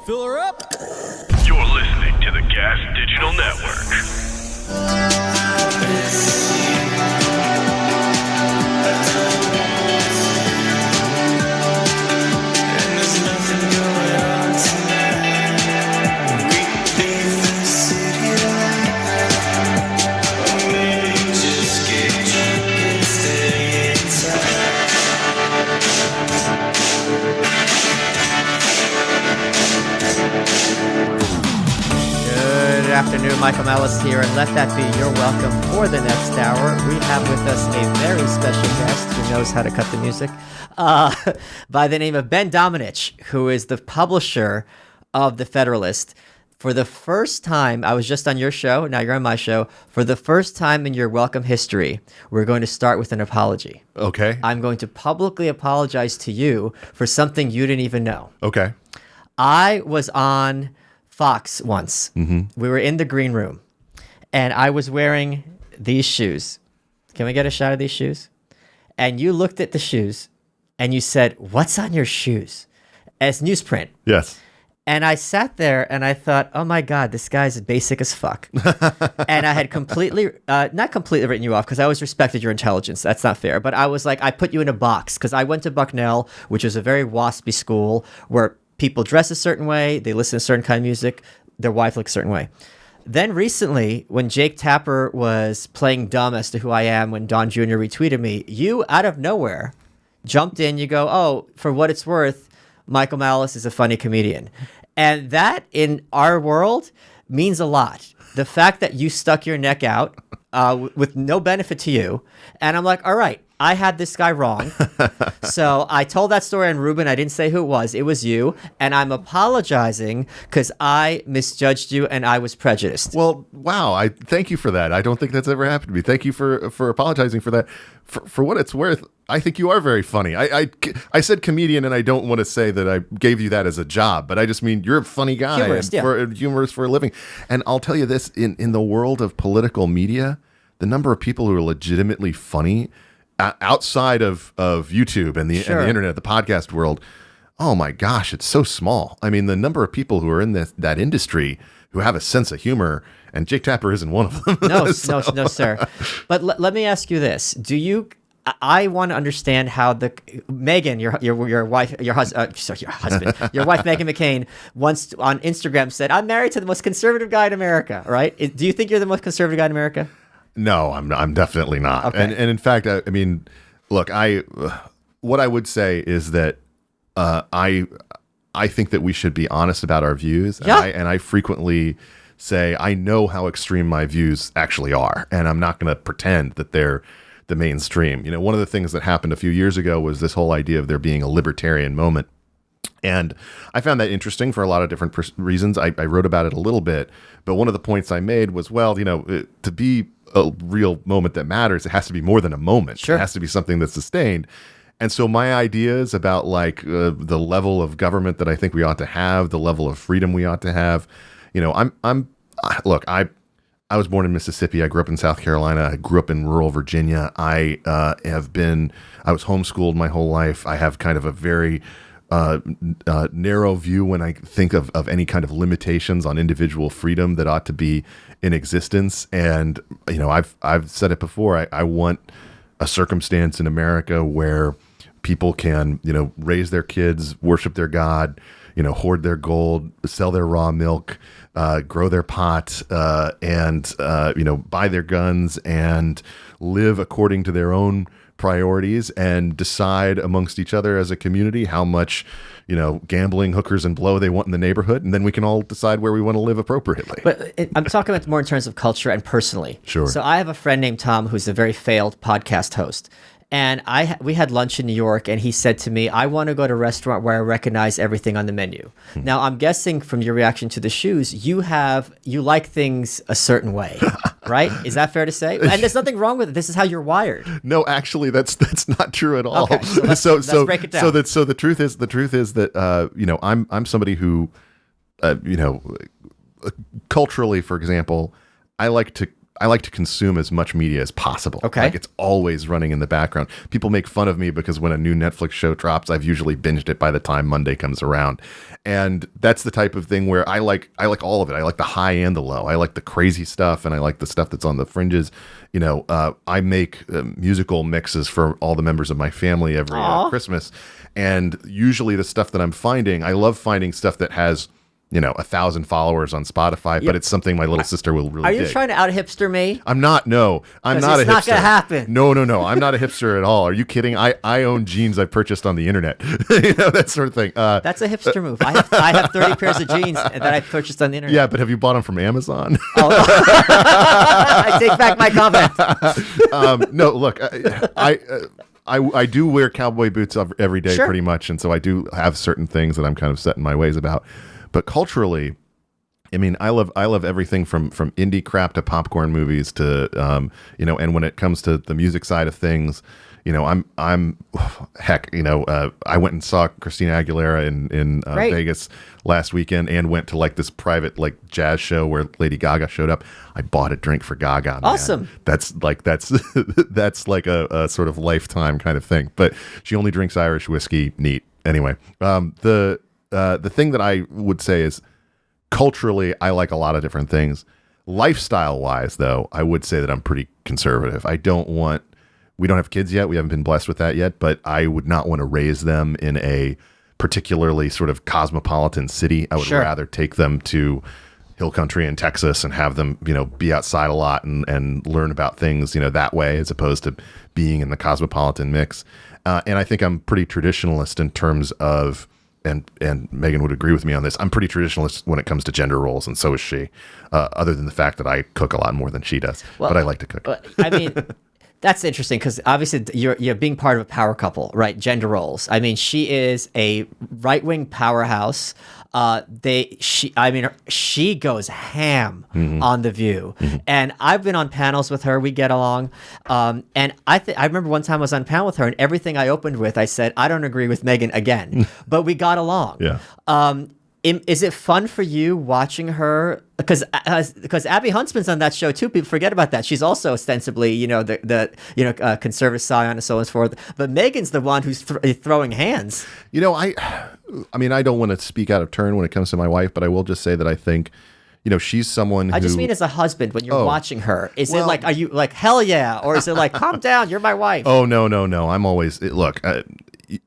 Fill her up. You're listening to the Gas Digital Network. Good afternoon, Michael Malice here, and let that be your welcome for the next hour. We have with us a very special guest who knows how to cut the music, by the name of Ben Domenech, who is the publisher of the Federalist. For the first time, I was just on your show, now you're on my show. For the first time in your welcome history, we're going to start with an apology. Okay. I'm going to publicly apologize to you for something you didn't even know. Okay. I was on Fox once. Mm-hmm. We were in the green room, and I was wearing these shoes. Can we get a shot of these shoes? And you looked at the shoes, and you said, "What's on your shoes?" As newsprint. Yes. And I sat there, and I thought, "Oh my God, this guy's basic as fuck." And I had completely, not completely written you off, because I always respected your intelligence. That's not fair. But I was like, I put you in a box, because I went to Bucknell, which is a very waspy school, where people dress a certain way, they listen to a certain kind of music, their wife looks a certain way. Then recently, when Jake Tapper was playing dumb as to who I am when Don Jr. retweeted me, you, out of nowhere, jumped in, you go, "Oh, for what it's worth, Michael Malice is a funny comedian." And that, in our world, means a lot. The fact that you stuck your neck out with no benefit to you, and I'm like, all right, I had this guy wrong. So I told that story on Ruben. I didn't say who it was you. And I'm apologizing because I misjudged you and I was prejudiced. Well, wow. I thank you for that. I don't think that's ever happened to me. Thank you for apologizing for that. For what it's worth, I think you are very funny. I said comedian, and I don't want to say that I gave you that as a job, but I just mean you're a funny guy. Humorist, and humorist for a living. And I'll tell you this, in the world of political media, the number of people who are legitimately funny outside of YouTube and the internet, the podcast world, oh my gosh, it's so small. I mean, the number of people who are in that industry who have a sense of humor, and Jake Tapper isn't one of them. No, no, sir. But let me ask you this: I want to understand how Megan, your wife, your husband, your wife Megan McCain, once on Instagram said, "I'm married to the most conservative guy in America." Right? Do you think you're the most conservative guy in America? No, I'm definitely not. Okay. And in fact, I mean, look, what I would say is that I think that we should be honest about our views. Yeah. And I frequently say I know how extreme my views actually are, and I'm not going to pretend that they're the mainstream. You know, one of the things that happened a few years ago was this whole idea of there being a libertarian moment. And I found that interesting for a lot of different reasons. I wrote about it a little bit, but one of the points I made was, well, you know, to be a real moment that matters, it has to be more than a moment. Sure. It has to be something that's sustained. And so my ideas about like the level of government that I think we ought to have, the level of freedom we ought to have, you know, I was born in Mississippi. I grew up in South Carolina. I grew up in rural Virginia. I was homeschooled my whole life. I have kind of a very narrow view when I think of any kind of limitations on individual freedom that ought to be in existence. And, you know, I've said it before. I want a circumstance in America where people can, you know, raise their kids, worship their God, you know, hoard their gold, sell their raw milk, grow their pot, and you know, buy their guns and live according to their own priorities and decide amongst each other as a community how much, you know, gambling, hookers, and blow they want in the neighborhood, and then we can all decide where we want to live appropriately. But I'm talking about more in terms of culture and personally. Sure. So I have a friend named Tom who's a very failed podcast host. And we had lunch in New York, and he said to me, "I want to go to a restaurant where I recognize everything on the menu." Now, I'm guessing from your reaction to the shoes, you like things a certain way, right? Is that fair to say? And there's nothing wrong with it. This is how you're wired. No, actually, that's not true at all. Okay, so let's break it down. So the truth is that you know, I'm somebody who you know, culturally, for example, I like I like to consume as much media as possible. Okay. Like it's always running in the background. People make fun of me because when a new Netflix show drops, I've usually binged it by the time Monday comes around. And that's the type of thing where I like all of it. I like the high and the low. I like the crazy stuff, and I like the stuff that's on the fringes. You know, I make musical mixes for all the members of my family every Christmas. And usually the stuff that I'm finding, I love finding stuff that has, 1,000 followers on Spotify, but it's something my little sister will really dig. Are you trying to out hipster me? I'm not. No, I'm not a hipster. It's not going to happen. No. I'm not a hipster at all. Are you kidding? I own jeans I purchased on the internet. That sort of thing. That's a hipster move. I have 30 pairs of jeans that I purchased on the internet. Yeah, but have you bought them from Amazon? Oh. I take back my comment. No, look, I do wear cowboy boots every day pretty much, and so I do have certain things that I'm kind of set in my ways about. But culturally, I mean, I love everything from indie crap to popcorn movies to and when it comes to the music side of things, I'm heck, I went and saw Christina Aguilera in Vegas last weekend and went to like this private like jazz show where Lady Gaga showed up. I bought a drink for Gaga. Man. Awesome. That's like a sort of lifetime kind of thing. But she only drinks Irish whiskey. Neat. Anyway, the thing that I would say is culturally, I like a lot of different things. Lifestyle wise, though, I would say that I'm pretty conservative. We don't have kids yet. We haven't been blessed with that yet, but I would not want to raise them in a particularly sort of cosmopolitan city. I would rather take them to hill country in Texas and have them, be outside a lot and learn about things, that way, as opposed to being in the cosmopolitan mix. And I think I'm pretty traditionalist in terms of, and Megan would agree with me on this, I'm pretty traditionalist when it comes to gender roles, and so is she, other than the fact that I cook a lot more than she does. Well, but I like to cook. I mean, that's interesting because obviously you're being part of a power couple, right? Gender roles. I mean, she is a right-wing powerhouse. She goes ham on The View, and I've been on panels with her. We get along, and I remember one time I was on panel with her, and everything I opened with, I said, I don't agree with Megan again, but we got along. Yeah. Is it fun for you watching her? Because Abby Huntsman's on that show too. People forget about that. She's also ostensibly, the conservative scion and so on and so forth. But Megan's the one who's throwing hands. I mean, I don't want to speak out of turn when it comes to my wife, but I will just say that I think, she's someone who... I just mean as a husband, when you're watching her, it like, are you like, hell yeah? Or is it like, calm down, you're my wife? Oh, no. I'm always... Look,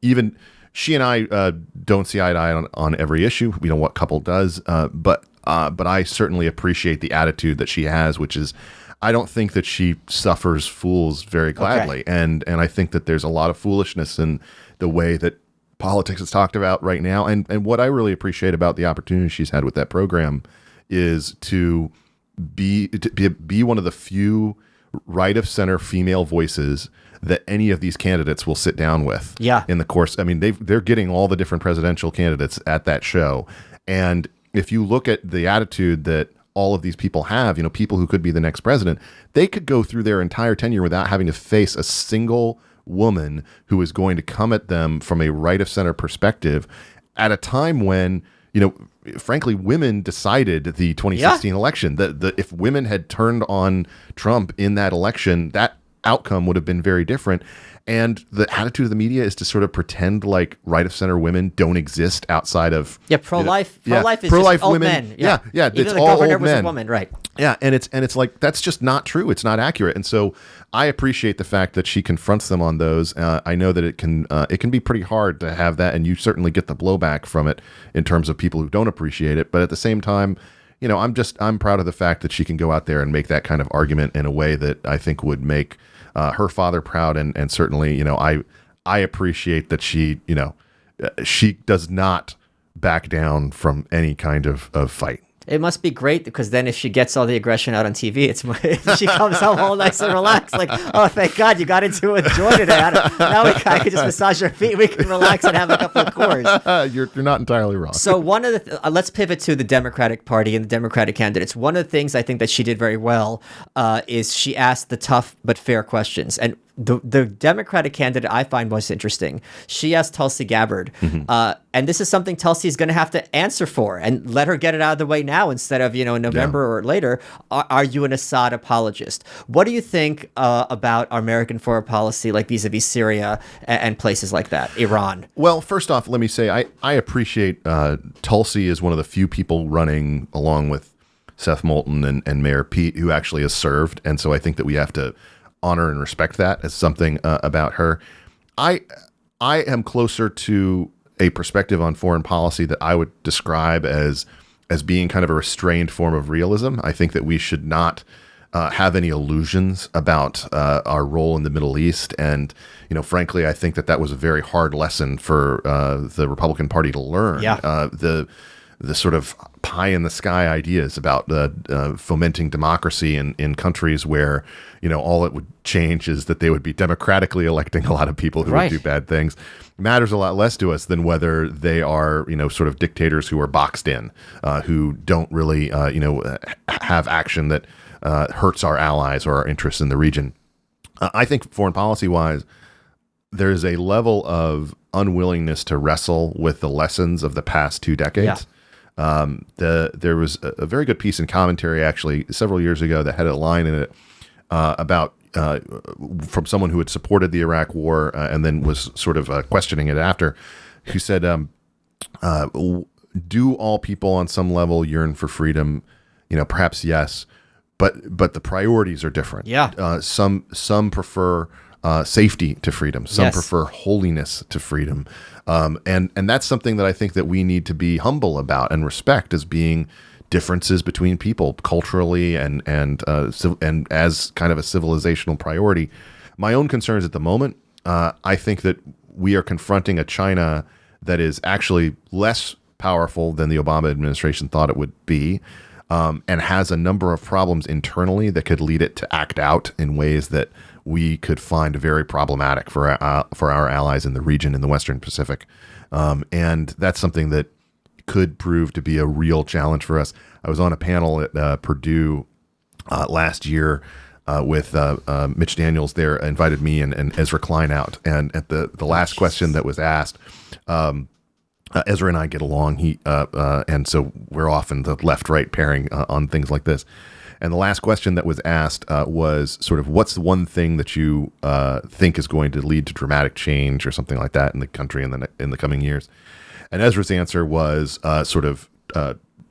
even... She and I don't see eye to eye on every issue. We know what couple does, but I certainly appreciate the attitude that she has, which is, I don't think that she suffers fools very gladly, okay. and I think that there's a lot of foolishness in the way that politics is talked about right now. And what I really appreciate about the opportunity she's had with that program is to be one of the few right of center female voices that any of these candidates will sit down with in the course. I mean, they're getting all the different presidential candidates at that show. And if you look at the attitude that all of these people have, people who could be the next president, they could go through their entire tenure without having to face a single woman who is going to come at them from a right of center perspective at a time when, frankly, women decided the 2016 election. If women had turned on Trump in that election, that outcome would have been very different. And the attitude of the media is to sort of pretend like right of center women don't exist outside of pro-life is pro-life just women. Old men. Yeah. Even It's the all governor old was men. a woman, right? Yeah, and it's like that's just not true. It's not accurate. And so I appreciate the fact that she confronts them on those. I know that it can be pretty hard to have that, and you certainly get the blowback from it in terms of people who don't appreciate it. But at the same time, I'm proud of the fact that she can go out there and make that kind of argument in a way that I think would make her father proud, and certainly, I appreciate that she does not back down from any kind of fight. It must be great because then if she gets all the aggression out on TV, she comes home all nice and relaxed. Like, oh, thank God you got into it, enjoyed it. Now I can just massage her feet. We can relax and have a couple of cores. You're not entirely wrong. So one of the let's pivot to the Democratic Party and the Democratic candidates. One of the things I think that she did very well is she asked the tough but fair questions. And the Democratic candidate I find most interesting, she asked Tulsi Gabbard, and this is something Tulsi is going to have to answer for, and let her get it out of the way now instead of, in November or later. Are you an Assad apologist? What do you think about our American foreign policy, like vis-a-vis Syria and places like that, Iran? Well, first off, let me say I appreciate Tulsi is one of the few people running along with Seth Moulton and Mayor Pete who actually has served, and so I think that we have to honor and respect that as something about her. I am closer to a perspective on foreign policy that I would describe as being kind of a restrained form of realism. I think that we should not have any illusions about our role in the Middle East. And, frankly, I think that was a very hard lesson for the Republican Party to learn. Yeah. The sort of pie in the sky ideas about fomenting democracy in countries where, all it would change is that they would be democratically electing a lot of people who would do bad things, matters a lot less to us than whether they are, sort of dictators who are boxed in, who don't really, have action that hurts our allies or our interests in the region. I think foreign policy wise, there's a level of unwillingness to wrestle with the lessons of the past 2 decades. Yeah. There was a very good piece in commentary actually several years ago that had a line in it about from someone who had supported the Iraq War and then was sort of questioning it after, who said, "Do all people on some level yearn for freedom? Perhaps yes, but the priorities are different. Yeah, some prefer." Safety to freedom. Some prefer holiness to freedom. And that's something that I think that we need to be humble about and respect as being differences between people culturally and as kind of a civilizational priority. My own concerns at the moment, I think that we are confronting a China that is actually less powerful than the Obama administration thought it would be, and has a number of problems internally that could lead it to act out in ways that we could find very problematic for our allies in the region in the Western Pacific. And that's something that could prove to be a real challenge for us. I was on a panel at Purdue last year with Mitch Daniels there, invited me and Ezra Klein out. And at the last question that was asked, Ezra and I get along. And so we're often the left-right pairing on things like this. And the last question that was asked was sort of, what's the one thing that you think is going to lead to dramatic change or something like that in the country in the coming years? And Ezra's answer was sort of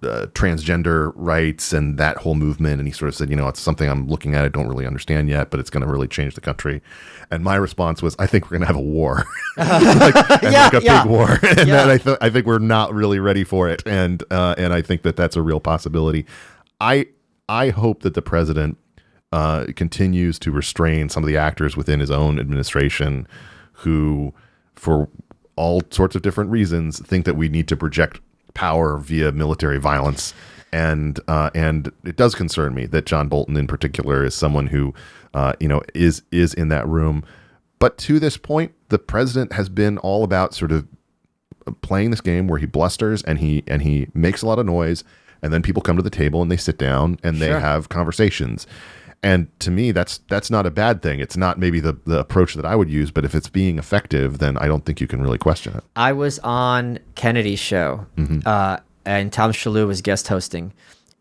transgender rights and that whole movement. And he sort of said, it's something I'm looking at. I don't really understand yet, but it's going to really change the country. And my response was, I think we're going to have a war, like a big war. And that I think we're not really ready for it. And I think that that's a real possibility. I hope that the president continues to restrain some of the actors within his own administration who, for all sorts of different reasons, think that we need to project power via military violence. And it does concern me that John Bolton in particular is someone who, is in that room. But to this point, the president has been all about sort of playing this game where he blusters and he makes a lot of noise. And then people come to the table and they sit down and they have conversations. And to me, that's not a bad thing. It's not maybe the approach that I would use, but if it's being effective, then I don't think you can really question it. I was on Kennedy's show, and Tom Shalhoub was guest hosting.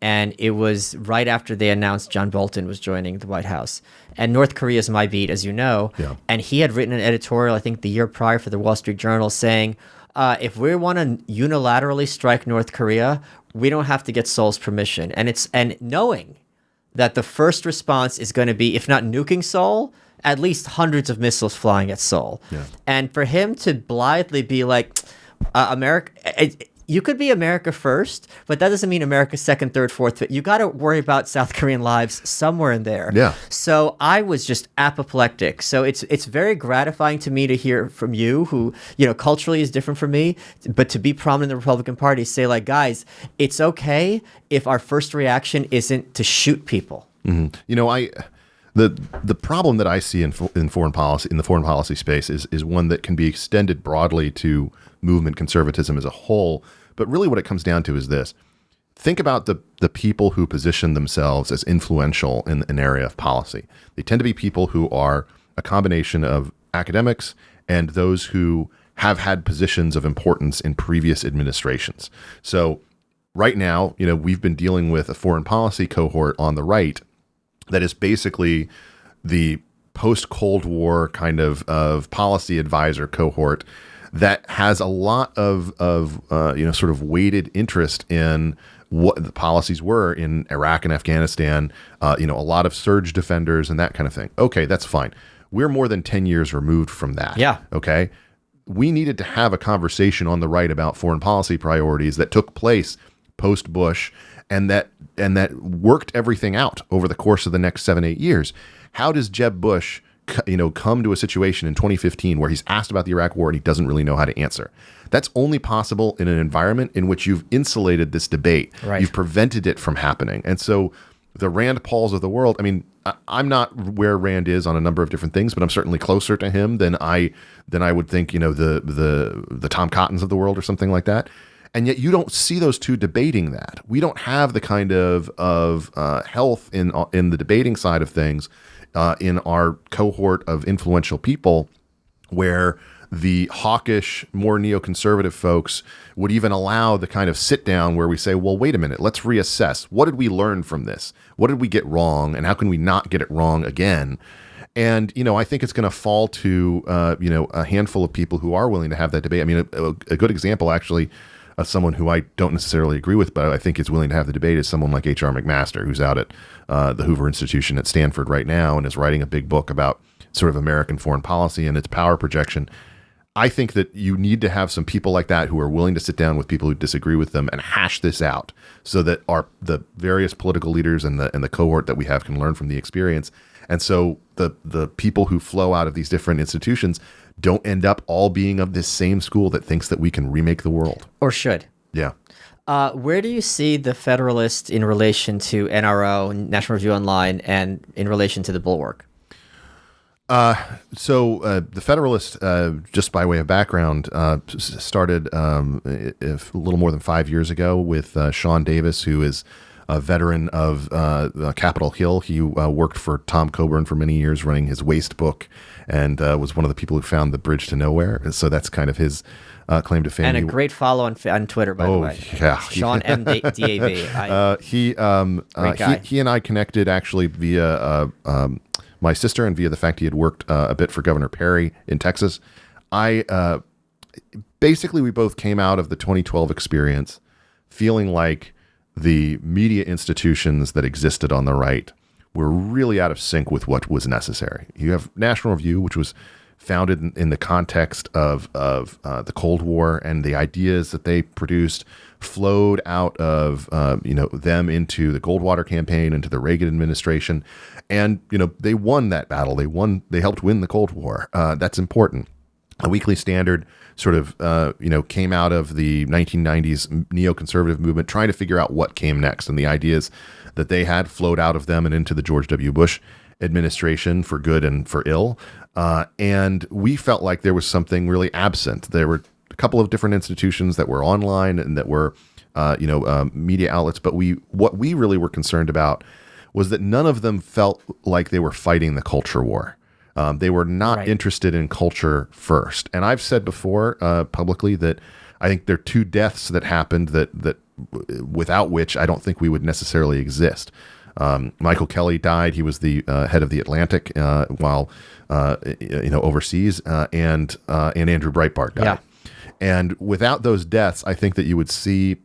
And it was right after they announced John Bolton was joining the White House. And North Korea is my beat, as you know. Yeah. And he had written an editorial, I think the year prior, for the Wall Street Journal saying, if we want to unilaterally strike North Korea, we don't have to get Seoul's permission. And knowing that the first response is going to be, if not nuking Seoul, at least hundreds of missiles flying at Seoul. Yeah. And for him to blithely be like, America, you could be America first, but that doesn't mean America second, third, fourth. You got to worry about South Korean lives somewhere in there. Yeah. So I was just apoplectic. So it's very gratifying to me to hear from you, who culturally is different from me, but to be prominent in the Republican Party, say like, guys, it's okay if our first reaction isn't to shoot people. Mm-hmm. The problem that I see in foreign policy, in the foreign policy space, is one that can be extended broadly to movement conservatism as a whole. But really what it comes down to is this. Think about the people who position themselves as influential in an area of policy. They tend to be people who are a combination of academics and those who have had positions of importance in previous administrations. So right now, we've been dealing with a foreign policy cohort on the right that is basically the post-Cold War kind of policy advisor cohort that has a lot of sort of weighted interest in what the policies were in Iraq and Afghanistan, a lot of surge defenders and that kind of thing. Okay, that's fine. We're more than 10 years removed from that. Yeah. Okay. We needed to have a conversation on the right about foreign policy priorities that took place post-Bush and that worked everything out over the course of the next 7-8 years. How does Jeb Bush, come to a situation in 2015 where he's asked about the Iraq War and he doesn't really know how to answer? That's only possible in an environment in which you've insulated this debate. Right. You've prevented it from happening. And so the Rand Pauls of the world, I mean, I'm not where Rand is on a number of different things, but I'm certainly closer to him than I would think, the Tom Cottons of the world or something like that. And yet you don't see those two debating that. We don't have the kind of health in the debating side of things in our cohort of influential people where the hawkish, more neoconservative folks would even allow the kind of sit down where we say, well, wait a minute, let's reassess. What did we learn from this? What did we get wrong? And how can we not get it wrong again? And, I think it's going to fall to, a handful of people who are willing to have that debate. I mean, a good example, actually, of someone who I don't necessarily agree with, but I think is willing to have the debate is someone like H.R. McMaster, who's out at the Hoover Institution at Stanford right now and is writing a big book about sort of American foreign policy and its power projection. I think that you need to have some people like that who are willing to sit down with people who disagree with them and hash this out so that the various political leaders and the cohort that we have can learn from the experience. And so the people who flow out of these different institutions don't end up all being of this same school that thinks that we can remake the world. Or should. Yeah. Where do you see the Federalist in relation to NRO, National Review Online, and in relation to the Bulwark? So the Federalist, just by way of background, started a little more than 5 years ago with Sean Davis, who is a veteran of Capitol Hill. He worked for Tom Coburn for many years, running his Waste book, and was one of the people who found the Bridge to Nowhere. So that's kind of his claim to fame. And a great follow on Twitter, by the way. Yeah. Sean M. DAV. He and I connected actually via my sister and via the fact he had worked a bit for Governor Perry in Texas. Basically, we both came out of the 2012 experience feeling like the media institutions that existed on the right were really out of sync with what was necessary. You have National Review, which was founded in the context of the Cold War, and the ideas that they produced flowed out of them into the Goldwater campaign, into the Reagan administration, and they won that battle. They helped win the Cold War. That's important. A Weekly Standard sort of came out of the 1990s neoconservative movement, trying to figure out what came next, and the ideas that they had flowed out of them and into the George W. Bush administration for good and for ill. And we felt like there was something really absent. There were a couple of different institutions that were online and that were, media outlets. But what we really were concerned about was that none of them felt like they were fighting the culture war. They were not interested in culture first. And I've said before publicly that I think there are two deaths that happened that without which I don't think we would necessarily exist. Michael Kelly died. He was the head of the Atlantic while overseas, and Andrew Breitbart died. Yeah. And without those deaths, I think that you would see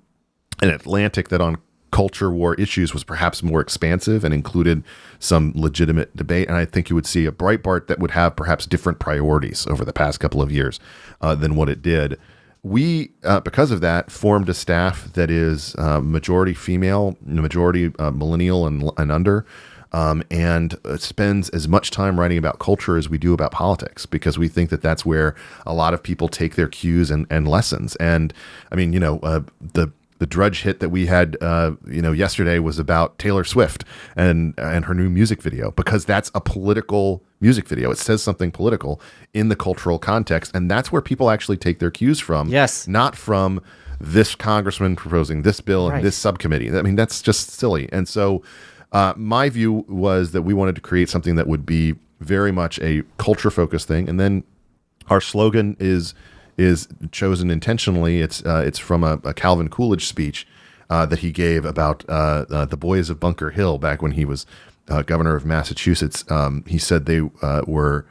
an Atlantic that on culture war issues was perhaps more expansive and included some legitimate debate. And I think you would see a Breitbart that would have perhaps different priorities over the past couple of years than what it did. We, because of that, formed a staff that is majority female, majority millennial and under, and spends as much time writing about culture as we do about politics, because we think that that's where a lot of people take their cues and lessons. And I mean, the Drudge hit that we had, yesterday was about Taylor Swift and her new music video, because that's a political music video. It says something political in the cultural context, and that's where people actually take their cues from. Yes, not from this congressman proposing this bill and this subcommittee. I mean, that's just silly. And so my view was that we wanted to create something that would be very much a culture-focused thing. And then our slogan is chosen intentionally. It's from a Calvin Coolidge speech that he gave about the boys of Bunker Hill back when he was governor of Massachusetts. He said they were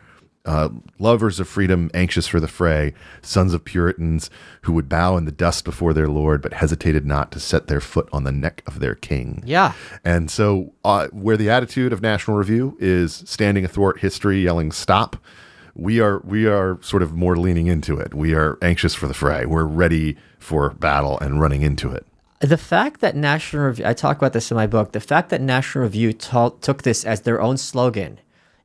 lovers of freedom, anxious for the fray, sons of Puritans who would bow in the dust before their Lord, but hesitated not to set their foot on the neck of their king. Yeah. And so where the attitude of National Review is standing athwart history, yelling, stop, we are sort of more leaning into it. We are anxious for the fray. We're ready for battle and running into it. The fact that National Review, I talk about this in my book, the fact that National Review took this as their own slogan,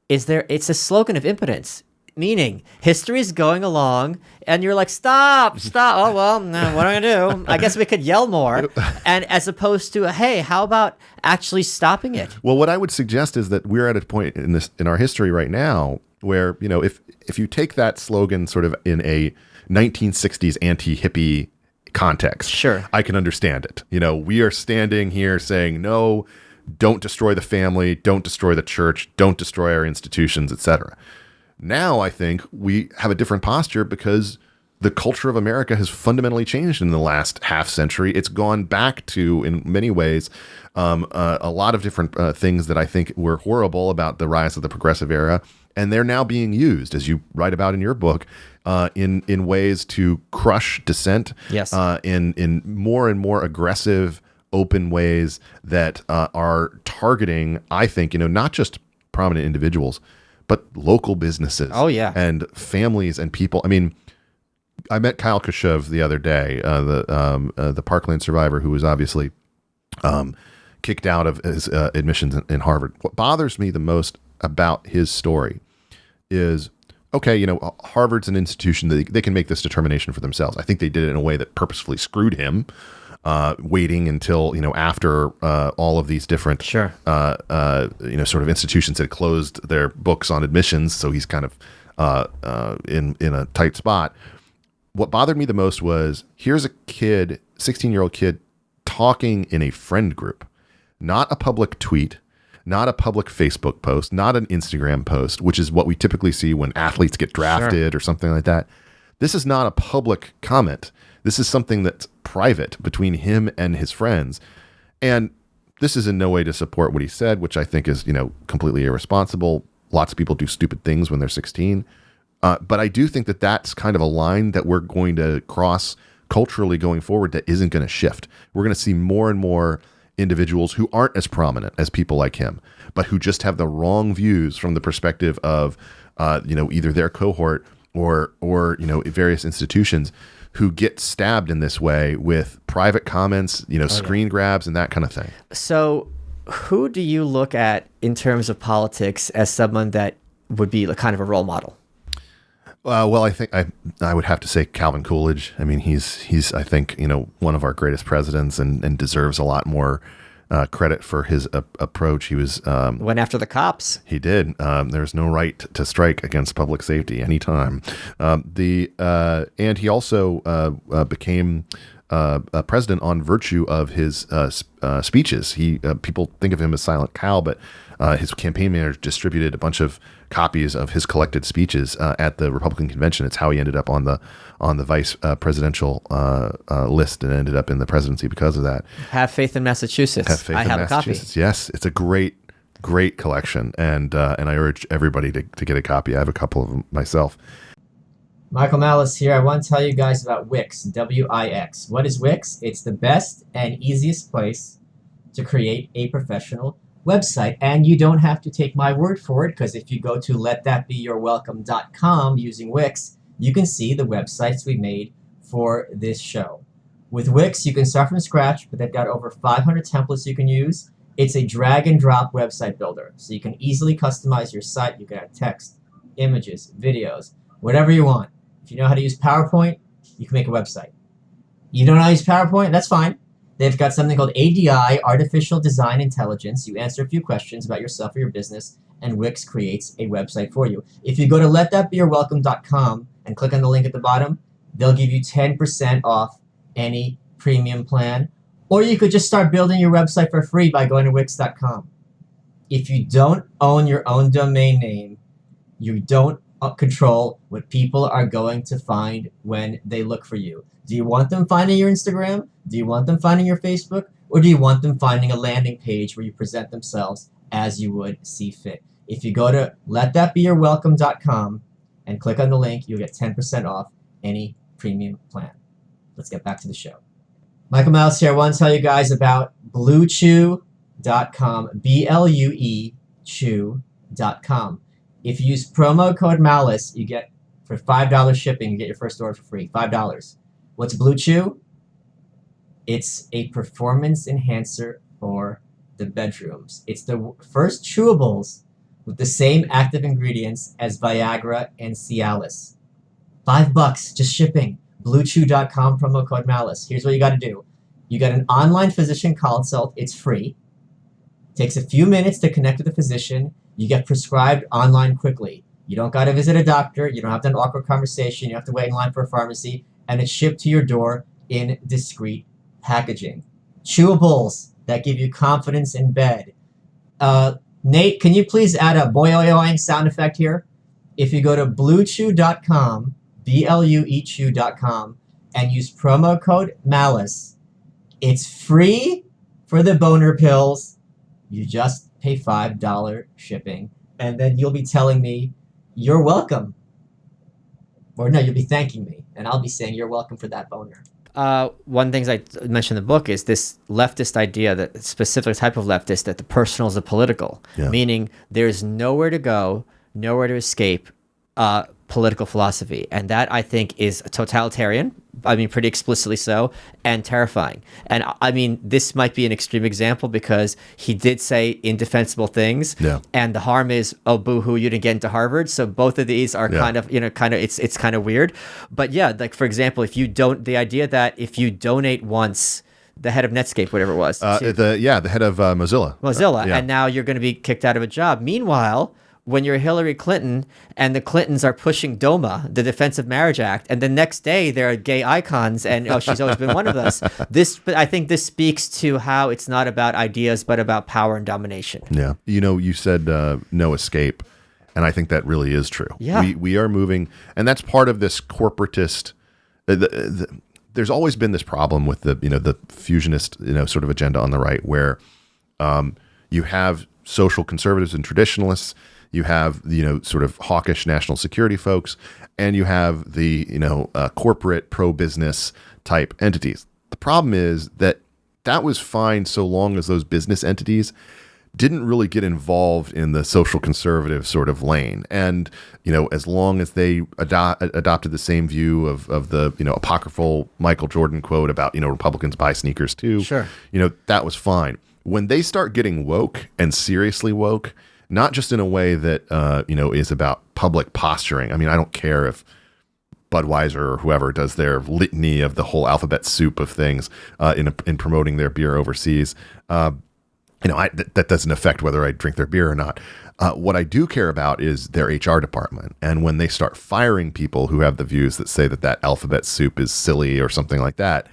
it's a slogan of impotence, meaning history is going along and you're like, stop. Oh, well, no, what am I going to do? I guess we could yell more. And as opposed to, hey, how about actually stopping it? Well, what I would suggest is that we're at a point in our history right now where, if you take that slogan sort of in a 1960s anti-hippie context, sure, I can understand it. We are standing here saying, no, don't destroy the family, don't destroy the church, don't destroy our institutions, etc. Now, I think we have a different posture because the culture of America has fundamentally changed in the last half century. It's gone back to, in many ways, a lot of different things that I think were horrible about the rise of the progressive era. And they're now being used, as you write about in your book, in ways to crush dissent. Yes. In more and more aggressive, open ways that are targeting, I think, not just prominent individuals, but local businesses. Oh, yeah. And families and people. I mean, I met Kyle Khrushchev the other day, the Parkland survivor who was obviously kicked out of his admissions in Harvard. What bothers me the most about his story is, okay, Harvard's an institution that they can make this determination for themselves. I think they did it in a way that purposefully screwed him, waiting until, after all of these different, sure, sort of institutions had closed their books on admissions. So he's kind of in a tight spot. What bothered me the most was, here's a kid, 16-year-old kid, talking in a friend group, not a public tweet, not a public Facebook post, not an Instagram post, which is what we typically see when athletes get drafted, sure, or something like that. This is not a public comment. This is something that's private between him and his friends. And this is in no way to support what he said, which I think is, completely irresponsible. Lots of people do stupid things when they're 16. But I do think that that's kind of a line that we're going to cross culturally going forward that isn't going to shift. We're going to see more and more individuals who aren't as prominent as people like him, but who just have the wrong views from the perspective of, either their cohort or various institutions, who get stabbed in this way with private comments, screen grabs and that kind of thing. So who do you look at in terms of politics as someone that would be kind of a role model? Well, I think I would have to say Calvin Coolidge. I mean, he's I think, one of our greatest presidents and deserves a lot more credit for his approach. He was went after the cops. He did. There's no right to strike against public safety anytime. And he also became a president on virtue of his speeches. People think of him as Silent Cal, but his campaign manager distributed a bunch of copies of his collected speeches at the Republican convention. It's how he ended up on the vice presidential list and ended up in the presidency because of that. Have faith in Massachusetts. Have faith I in have Massachusetts. A copy. Yes, it's a great collection, and I urge everybody to get a copy. I have a couple of them myself. Michael Malice here. I want to tell you guys about Wix, W-I-X. What is Wix? It's the best and easiest place to create a professional website. And you don't have to take my word for it, because if you go to letthatbeyourwelcome.com using Wix, you can see the websites we made for this show. With Wix, you can start from scratch, but they've got over 500 templates you can use. It's a drag and drop website builder, so you can easily customize your site. You can add text, images, videos, whatever you want. If you know how to use PowerPoint, you can make a website. You don't know how to use PowerPoint? That's fine. They've got something called ADI, Artificial Design Intelligence. You answer a few questions about yourself or your business, and Wix creates a website for you. If you go to letthatbeyourwelcome.com and click on the link at the bottom, they'll give you 10% off any premium plan. Or you could just start building your website for free by going to wix.com. If you don't own your own domain name, You don't control what people are going to find when they look for you. Do you want them finding your Instagram? Do you want them finding your Facebook? Or do you want them finding a landing page where you present themselves as you would see fit? If you go to letthatbeyourwelcome.com and click on the link, you'll get 10% off any premium plan. Let's get back to the show. Michael Malice here. I want to tell you guys about bluechew.com, BLUE chew.com. If you use promo code Malice, you get for $5 shipping, you get your first order for free. $5. What's Blue Chew? It's a performance enhancer for the bedrooms. It's the first chewables with the same active ingredients as Viagra and Cialis. $5 just shipping. BlueChew.com, promo code Malice. Here's what you got to do. You got an online physician consult. It's free. Takes a few minutes to connect with a physician. You get prescribed online quickly. You don't got to visit a doctor. You don't have to have an awkward conversation. You have to wait in line for a pharmacy. And it's shipped to your door in discreet packaging. Chewables that give you confidence in bed. Nate, can you please add a boing sound effect here? If you go to bluechew.com, BLUEchew.com, and use promo code Malice, it's free for the boner pills. You just pay $5 shipping, and then you'll be telling me you're welcome. Or no, you'll be thanking me, and I'll be saying you're welcome for that boner. One of the things I mentioned in the book is this leftist idea, that specific type of leftist, that the personal is the political, meaning there's nowhere to go, nowhere to escape political philosophy. And that, I think, is totalitarian. I mean, pretty explicitly so, and terrifying. And I mean, this might be an extreme example because he did say indefensible things. Yeah. And the harm is, oh, boo-hoo, you didn't get into Harvard. So both of these are it's kind of weird. But yeah, like, for example, the idea that if you donate once, the head of Netscape, whatever it was. The head of Mozilla. And now you're going to be kicked out of a job. Meanwhile, when you're Hillary Clinton and the Clintons are pushing DOMA, the Defense of Marriage Act, and the next day there are gay icons, and she's always been one of us. But I think this speaks to how it's not about ideas, but about power and domination. Yeah. You said no escape, and I think that really is true. Yeah. We are moving, and that's part of this corporatist. There's always been this problem with the fusionist sort of agenda on the right, where you have social conservatives and traditionalists. You have sort of hawkish national security folks, and you have the corporate pro-business type entities. The problem is that was fine so long as those business entities didn't really get involved in the social conservative sort of lane, and as long as they adopted the same view of the apocryphal Michael Jordan quote about Republicans buy sneakers too. Sure. That was fine. When they start getting woke and seriously woke, not just in a way that, is about public posturing. I mean, I don't care if Budweiser or whoever does their litany of the whole alphabet soup of things in promoting their beer overseas. That doesn't affect whether I drink their beer or not. What I do care about is their HR department. And when they start firing people who have the views that say that alphabet soup is silly or something like that,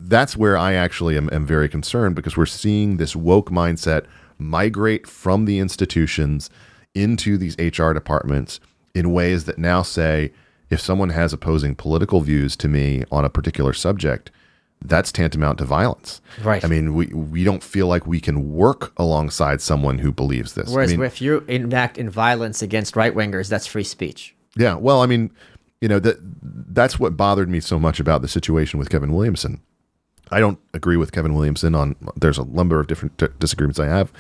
that's where I actually am very concerned, because we're seeing this woke mindset migrate from the institutions into these HR departments in ways that now say, if someone has opposing political views to me on a particular subject, that's tantamount to violence. Right. I mean, we don't feel like we can work alongside someone who believes this. Whereas if you enact in violence against right-wingers, that's free speech. Yeah. Well, I mean, that's what bothered me so much about the situation with Kevin Williamson. I don't agree with Kevin Williamson there's a number of different disagreements I have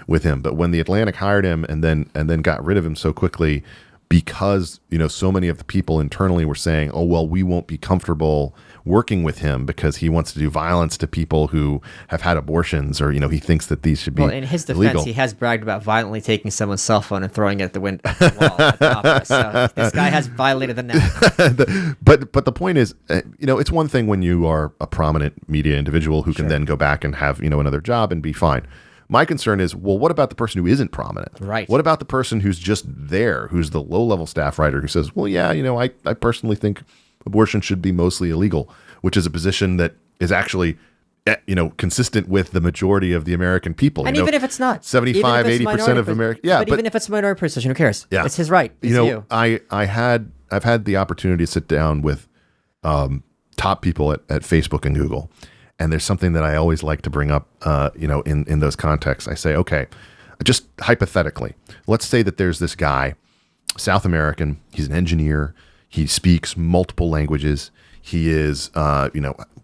with him, but when the Atlantic hired him and then got rid of him so quickly because, so many of the people internally were saying, oh, well, we won't be comfortable working with him because he wants to do violence to people who have had abortions, or, he thinks that these should be in his defense, illegal. He has bragged about violently taking someone's cell phone and throwing it at the window, at the wall at the office. So this guy has violated the net. But the point is, it's one thing when you are a prominent media individual who can then go back and have, another job and be fine. My concern is, well, what about the person who isn't prominent? Right. What about the person who's just there, who's the low-level staff writer who says, well, yeah, I personally think abortion should be mostly illegal, which is a position that is actually consistent with the majority of the American people. And even if it's not 75, 80% of America. Yeah. But even if it's a minority position, who cares? Yeah. It's his right. It's you. I've had the opportunity to sit down with top people at Facebook and Google. And there's something that I always like to bring up, in those contexts. I say, okay, just hypothetically, let's say that there's this guy, South American. He's an engineer. He speaks multiple languages. He is,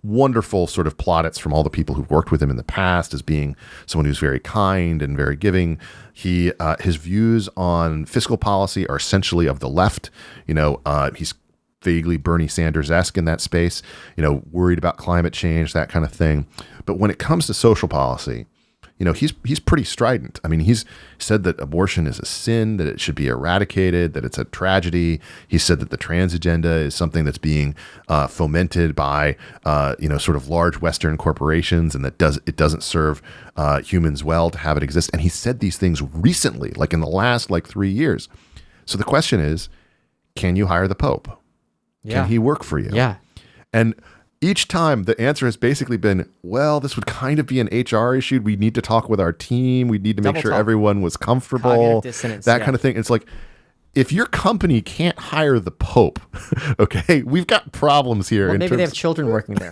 wonderful sort of plaudits from all the people who've worked with him in the past as being someone who's very kind and very giving. His views on fiscal policy are essentially of the left. He's vaguely Bernie Sanders-esque in that space, worried about climate change, that kind of thing. But when it comes to social policy, he's pretty strident. I mean, he's said that abortion is a sin, that it should be eradicated, that it's a tragedy. He said that the trans agenda is something that's being fomented by, sort of large Western corporations, and that it doesn't serve humans well to have it exist. And he said these things recently, like in the last 3 years. So the question is, can you hire the Pope? Yeah. Can he work for you? Yeah. And each time the answer has basically been, well, this would kind of be an HR issue. We need to talk with our team. We need to make sure everyone was comfortable. Cognitive dissonance, that kind of thing. It's like, if your company can't hire the Pope, okay, we've got problems here. Well, maybe they have children working there.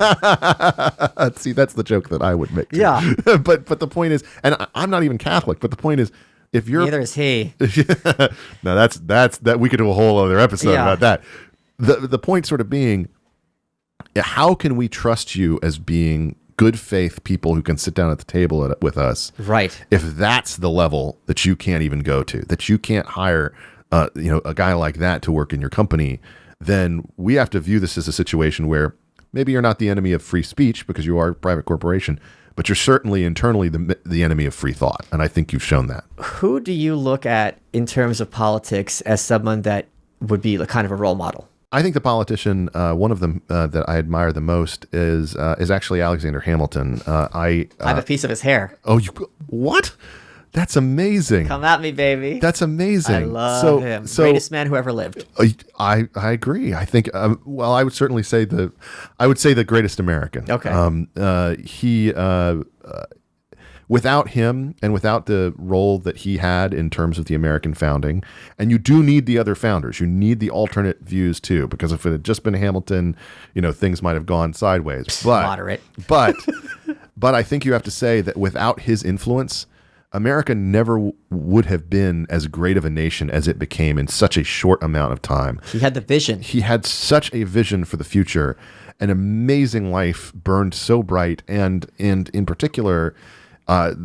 See, that's the joke that I would make too. Yeah. but the point is, and I'm not even Catholic, but the point is, if you're neither is he. No, that's that we could do a whole other episode about that. The point sort of being, how can we trust you as being good faith people who can sit down at the table with us? Right. If that's the level that you can't even go to, that you can't hire, a guy like that to work in your company, then we have to view this as a situation where maybe you're not the enemy of free speech because you are a private corporation, but you're certainly internally the enemy of free thought. And I think you've shown that. Who do you look at in terms of politics as someone that would be kind of a role model? I think the politician, one of them that I admire the most is actually Alexander Hamilton. I have a piece of his hair. Oh, what? That's amazing. Come at me, baby. That's amazing. I love him. Greatest man who ever lived. I agree. I think. I would certainly say the greatest American. Okay. He. Without him and without the role that he had in terms of the American founding, and you do need the other founders, you need the alternate views too, because if it had just been Hamilton, things might have gone sideways. But, moderate. But I think you have to say that without his influence, America never would have been as great of a nation as it became in such a short amount of time. He had the vision. He had such a vision for the future, an amazing life burned so bright, and in particular,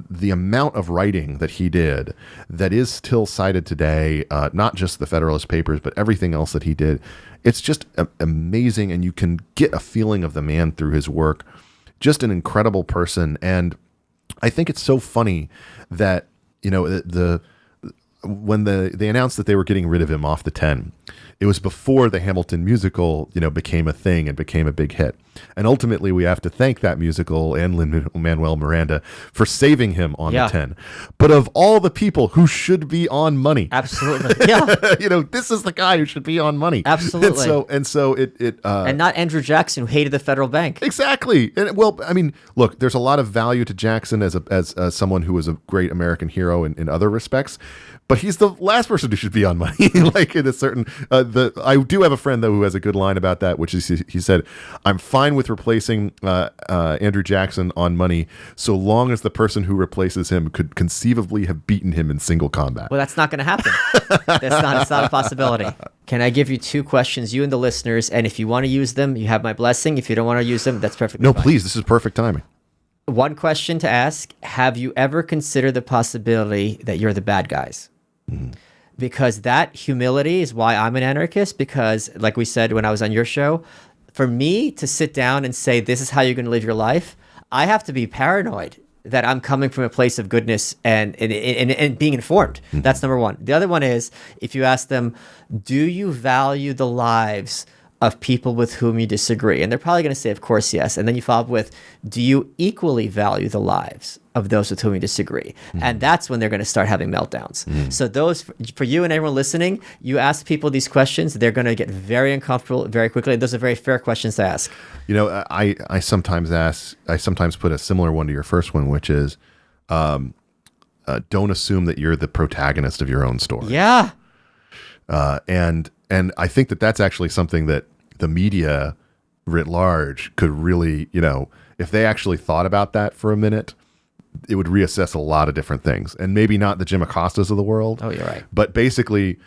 the amount of writing that he did that is still cited today, not just the Federalist Papers, but everything else that he did, it's just amazing. And you can get a feeling of the man through his work. Just an incredible person. And I think it's so funny that, when they announced that they were getting rid of him off the 10, it was before the Hamilton musical, became a thing and became a big hit. And ultimately, we have to thank that musical and Lin-Manuel Miranda for saving him on the 10. But of all the people who should be on money, absolutely, yeah, this is the guy who should be on money, absolutely. And so it and not Andrew Jackson, who hated the federal bank. Exactly. And look, there's a lot of value to Jackson as someone who was a great American hero in other respects. But he's the last person who should be on money. Like in a certain, I do have a friend though who has a good line about that, which is he said, "I'm fine with replacing Andrew Jackson on money, so long as the person who replaces him could conceivably have beaten him in single combat." Well, that's not going to happen. It's not a possibility. Can I give you 2 questions, you and the listeners? And if you want to use them, you have my blessing. If you don't want to use them, that's perfectly fine. No, please. This is perfect timing. One question to ask: have you ever considered the possibility that you're the bad guys? Because that humility is why I'm an anarchist, because like we said when I was on your show, for me to sit down and say this is how you're going to live your life, I have to be paranoid that I'm coming from a place of goodness and being informed. That's number one. The other one is, if you ask them, do you value the lives of people with whom you disagree? And they're probably going to say, of course, yes. And then you follow up with, do you equally value the lives of those with whom you disagree? And that's when they're going to start having meltdowns. So those, for you and everyone listening, you ask people these questions, they're going to get very uncomfortable very quickly. Those are very fair questions to ask. You know, I sometimes put a similar one to your first one, which is, don't assume that you're the protagonist of your own story. Yeah. And I think that that's actually something that the media writ large could really, you know, if they actually thought about that for a minute, it would reassess a lot of different things. And maybe not the Jim Acostas of the world. Oh, you're right. But basically,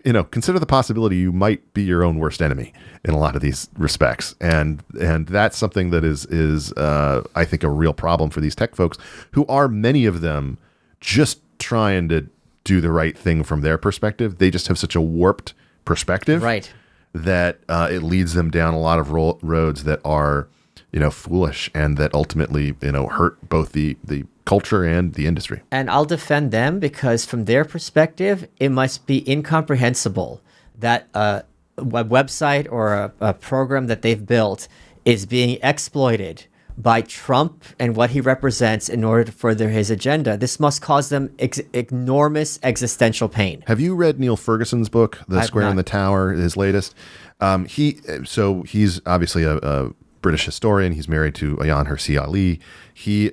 you know, consider the possibility you might be your own worst enemy in a lot of these respects. And that's something that is I think, a real problem for these tech folks, who are, many of them, just trying to do the right thing from their perspective. They just have such a warped perspective, Right. that it leads them down a lot of roads that are, you know, foolish, and that ultimately, you know, hurt both the culture and the industry. And I'll defend them because from their perspective, it must be incomprehensible that a website or a program that they've built is being exploited by Trump and what he represents in order to further his agenda. This must cause them enormous existential pain. Have you read Neil Ferguson's book, The I've Square not. in the Tower, his latest? He's obviously a British historian. He's married to Ayaan Hirsi Ali. He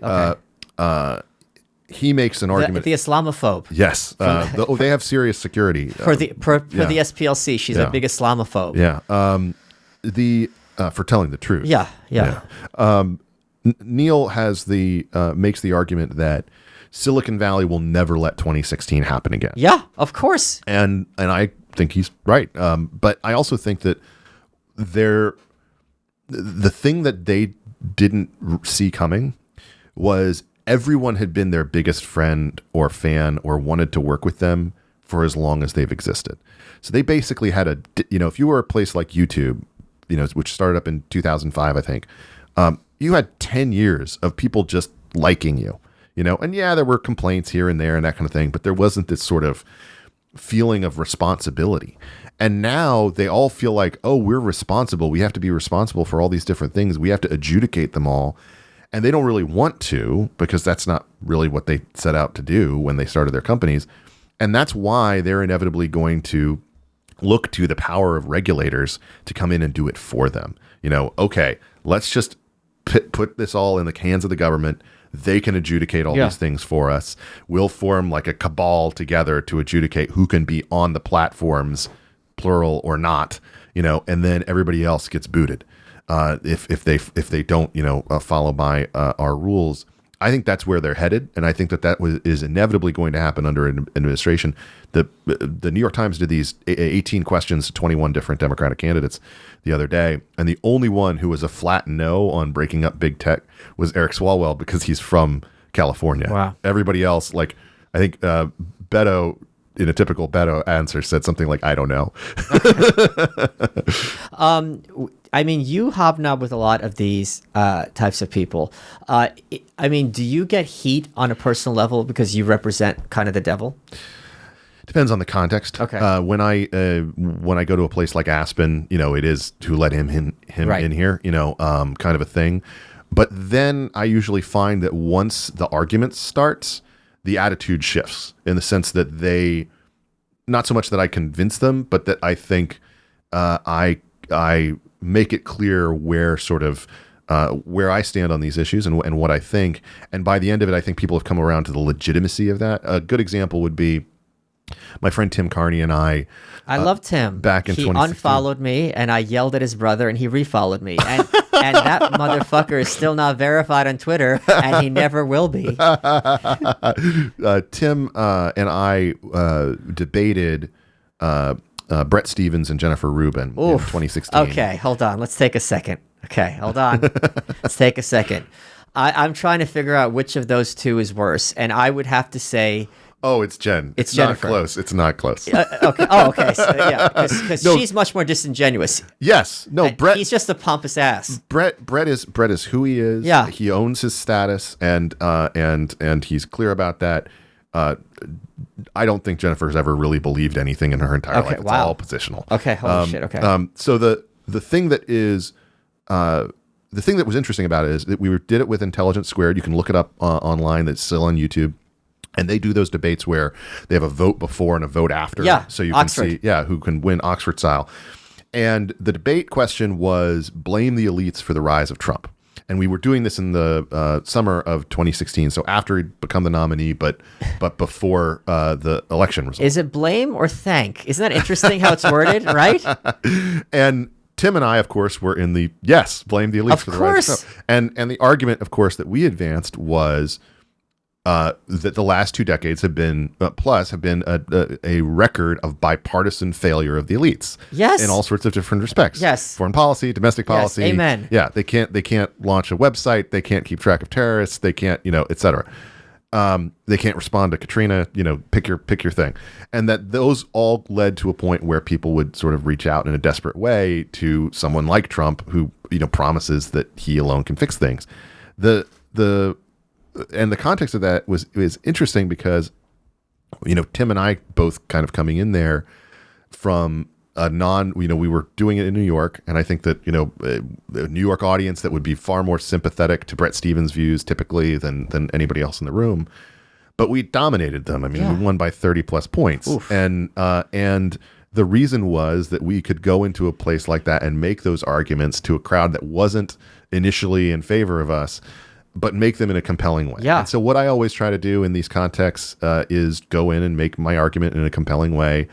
makes an argument. The Islamophobe. Yes. They have serious security. For the SPLC, she's Yeah. a big Islamophobe. Yeah. For telling the truth. Yeah. Neil has makes the argument that Silicon Valley will never let 2016 happen again. Yeah, of course. And I think he's right. But I also think that the thing that they didn't see coming was everyone had been their biggest friend or fan or wanted to work with them for as long as they've existed. So they basically had if you were a place like YouTube, you know, which started up in 2005, I think, you had 10 years of people just liking you, you know, and yeah, there were complaints here and there and that kind of thing, but there wasn't this sort of feeling of responsibility. And now they all feel like, oh, we're responsible. We have to be responsible for all these different things. We have to adjudicate them all. And they don't really want to, because that's not really what they set out to do when they started their companies. And that's why they're inevitably going to look to the power of regulators to come in and do it for them. You know, okay, let's just put this all in the hands of the government. They can adjudicate all these things for us. We'll form like a cabal together to adjudicate who can be on the platforms, plural or not, you know, and then everybody else gets booted if they don't, you know, follow by our rules. I think that's where they're headed, and I think that is inevitably going to happen under an administration. The New York Times did these 18 questions to 21 different Democratic candidates the other day, and the only one who was a flat no on breaking up big tech was Eric Swalwell, because he's from California. Wow. Everybody else, like, I think Beto, in a typical Beto answer, said something like, I don't know. I mean, you hobnob with a lot of these types of people. I mean, do you get heat on a personal level because you represent kind of the devil? Depends on the context. Okay. When I go to a place like Aspen, you know, it is to let him Right. in here, you know, kind of a thing. But then I usually find that once the argument starts, the attitude shifts, in the sense that they, not so much that I convince them, but that I think I make it clear where sort of where I stand on these issues and what I think. And by the end of it, I think people have come around to the legitimacy of that. A good example would be my friend Tim Carney and I love Tim. Back in he 2016. unfollowed me, and I yelled at his brother, and he refollowed me. And that motherfucker is still not verified on Twitter, and he never will be. Tim and I debated Brett Stevens and Jennifer Rubin in 2016. Okay, hold on. Let's take a second. Okay, hold on. Let's take a second. I'm trying to figure out which of those two is worse, and I would have to say... Oh, it's Jen. It's not Jennifer. close. It's not close. Okay. Oh, okay. So, yeah, because No. she's much more disingenuous. Yes. No, Brett. He's just a pompous ass. Brett is who he is. Yeah. He owns his status, and he's clear about that. I don't think Jennifer's ever really believed anything in her entire life. It's wow. all positional. Okay. Holy shit. Okay. So the thing that is the thing that was interesting about it is that we did it with Intelligence Squared. You can look it up online. That's still on YouTube. And they do those debates where they have a vote before and a vote after. Yeah, so you Oxford. can see, who can win Oxford style. And the debate question was blame the elites for the rise of Trump. And we were doing this in the summer of 2016, so after he'd become the nominee, but before the election results. Is it blame or thank? Isn't that interesting how it's worded, right? And Tim and I, of course, were in the blame the elites for the rise of Trump. And the argument, of course, that we advanced was that the last 2 decades have been a record of bipartisan failure of the elites. Yes. In all sorts of different respects. Yes. Foreign policy, domestic policy. Yes. Amen. Yeah. They can't launch a website. They can't keep track of terrorists. They can't, et cetera. They can't respond to Katrina, pick your thing. And that those all led to a point where people would sort of reach out in a desperate way to someone like Trump who, promises that he alone can fix things. And the context of that was interesting because, Tim and I both kind of coming in there from a we were doing it in New York. And I think that, the New York audience that would be far more sympathetic to Bret Stephens' views typically than anybody else in the room. But we dominated them. I mean, we won by 30 plus points. Oof. And the reason was that we could go into a place like that and make those arguments to a crowd that wasn't initially in favor of us, but make them in a compelling way. Yeah. And so what I always try to do in these contexts is go in and make my argument in a compelling way.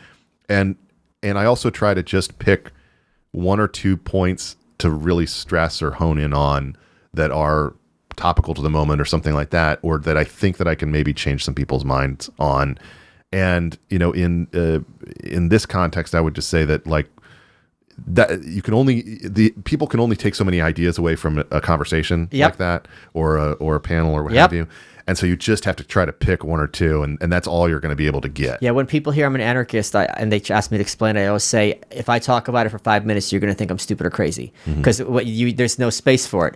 And I also try to just pick 1 or 2 points to really stress or hone in on that are topical to the moment or something like that, or that I think that I can maybe change some people's minds on. And, in this context, I would just say that that people can only take so many ideas away from a conversation like that, or a panel or what have you. And so you just have to try to pick 1 or 2, and that's all you're going to be able to get. Yeah. When people hear I'm an anarchist and they ask me to explain it, I always say, if I talk about it for 5 minutes, you're going to think I'm stupid or crazy because there's no space for it.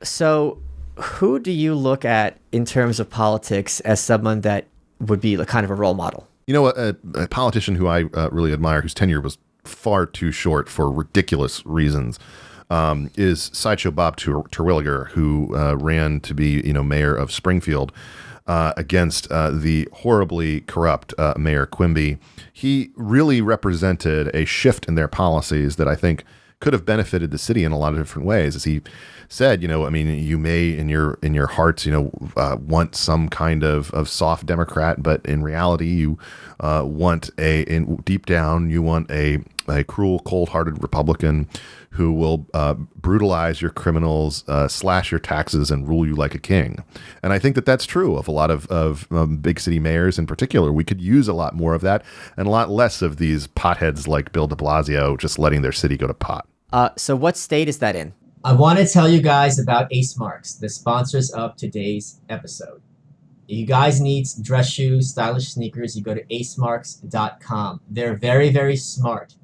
So who do you look at in terms of politics as someone that would be kind of a role model? A politician who I really admire, whose tenure was far too short for ridiculous reasons, is Sideshow Bob Terwilliger, who ran to be, mayor of Springfield against the horribly corrupt Mayor Quimby. He really represented a shift in their policies that I think could have benefited the city in a lot of different ways. As he said, you may in your hearts, want some kind of soft Democrat, but in reality, you want deep down, you want a cruel, cold-hearted Republican who will brutalize your criminals, slash your taxes, and rule you like a king. And I think that that's true of a lot of big city mayors in particular. We could use a lot more of that and a lot less of these potheads like Bill de Blasio just letting their city go to pot. So what state is that in? I want to tell you guys about Ace Marks, the sponsors of today's episode. If you guys need dress shoes, stylish sneakers, you go to acemarks.com. They're very, very smart.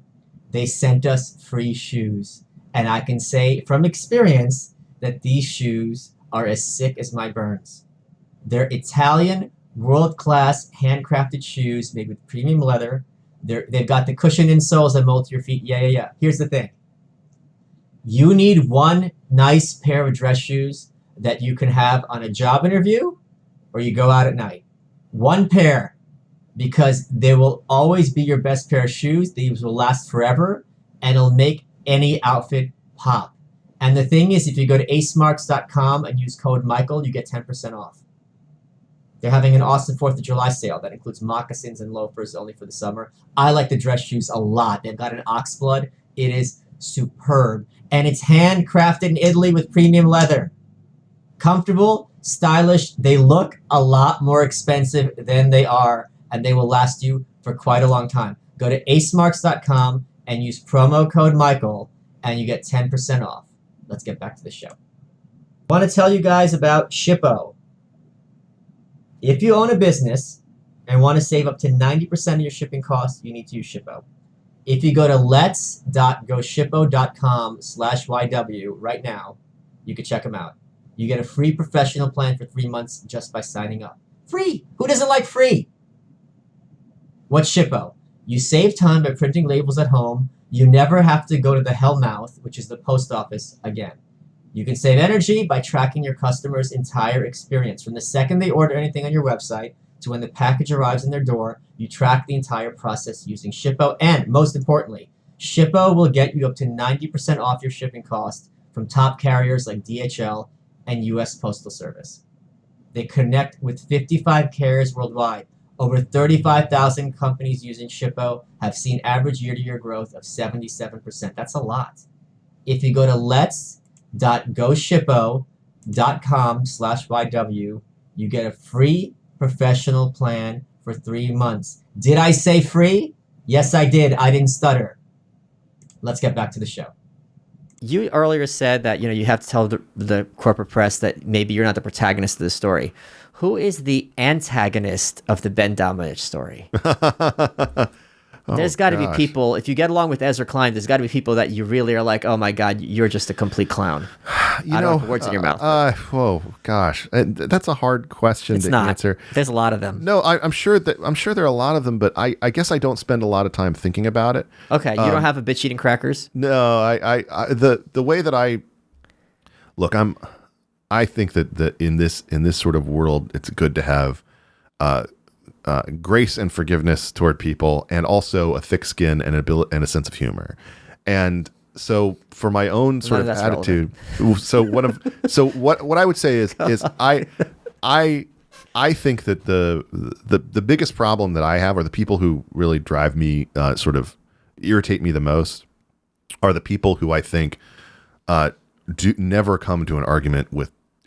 They sent us free shoes. And I can say from experience that these shoes are as sick as my burns. They're Italian, world-class, handcrafted shoes made with premium leather. They've got the cushioned insoles that mold to your feet. Yeah. Here's the thing. You need one nice pair of dress shoes that you can have on a job interview or you go out at night. One pair, because they will always be your best pair of shoes. These will last forever, and it'll make any outfit pop. And the thing is, if you go to acemarks.com and use code Michael, you get 10% off. They're having an awesome 4th of July sale that includes moccasins and loafers only for the summer. I like the dress shoes a lot. They've got an oxblood. It is superb. And it's handcrafted in Italy with premium leather. Comfortable, stylish. They look a lot more expensive than they are, and they will last you for quite a long time. Go to acemarks.com and use promo code Michael, and you get 10% off. Let's get back to the show. I want to tell you guys about Shippo. If you own a business and want to save up to 90% of your shipping costs, you need to use Shippo. If you go to lets.goshippo.com/YW right now, you can check them out. You get a free professional plan for 3 months just by signing up. Free! Who doesn't like free? What's Shippo? You save time by printing labels at home. You never have to go to the hellmouth, which is the post office, again. You can save energy by tracking your customers' entire experience. From the second they order anything on your website to when the package arrives in their door, you track the entire process using Shippo. And most importantly, Shippo will get you up to 90% off your shipping cost from top carriers like DHL and U.S. Postal Service. They connect with 55 carriers worldwide. Over 35,000 companies using Shippo have seen average year-to-year growth of 77%. That's a lot. If you go to lets.goshippo.com/YW, you get a free professional plan for 3 months. Did I say free? Yes, I did. I didn't stutter. Let's get back to the show. You earlier said that you have to tell the corporate press that maybe you're not the protagonist of the story. Who is the antagonist of the Ben Domenech story? There's got to be people, if you get along with Ezra Klein, there's got to be people that you really are like, oh my God, you're just a complete clown. I don't have words in your mouth. Whoa, gosh, that's a hard question to answer. There's a lot of them. No, I'm sure there are a lot of them, but I guess I don't spend a lot of time thinking about it. Okay, you don't have a bitch eating crackers? No, the way that I look, I think that in this sort of world, it's good to have grace and forgiveness toward people, and also a thick skin and a sense of humor. And so, for my own sort of attitude, what I would say is I think that the biggest problem that I have, or the people who really drive me, sort of irritate me the most, are the people who I think do never come to an argument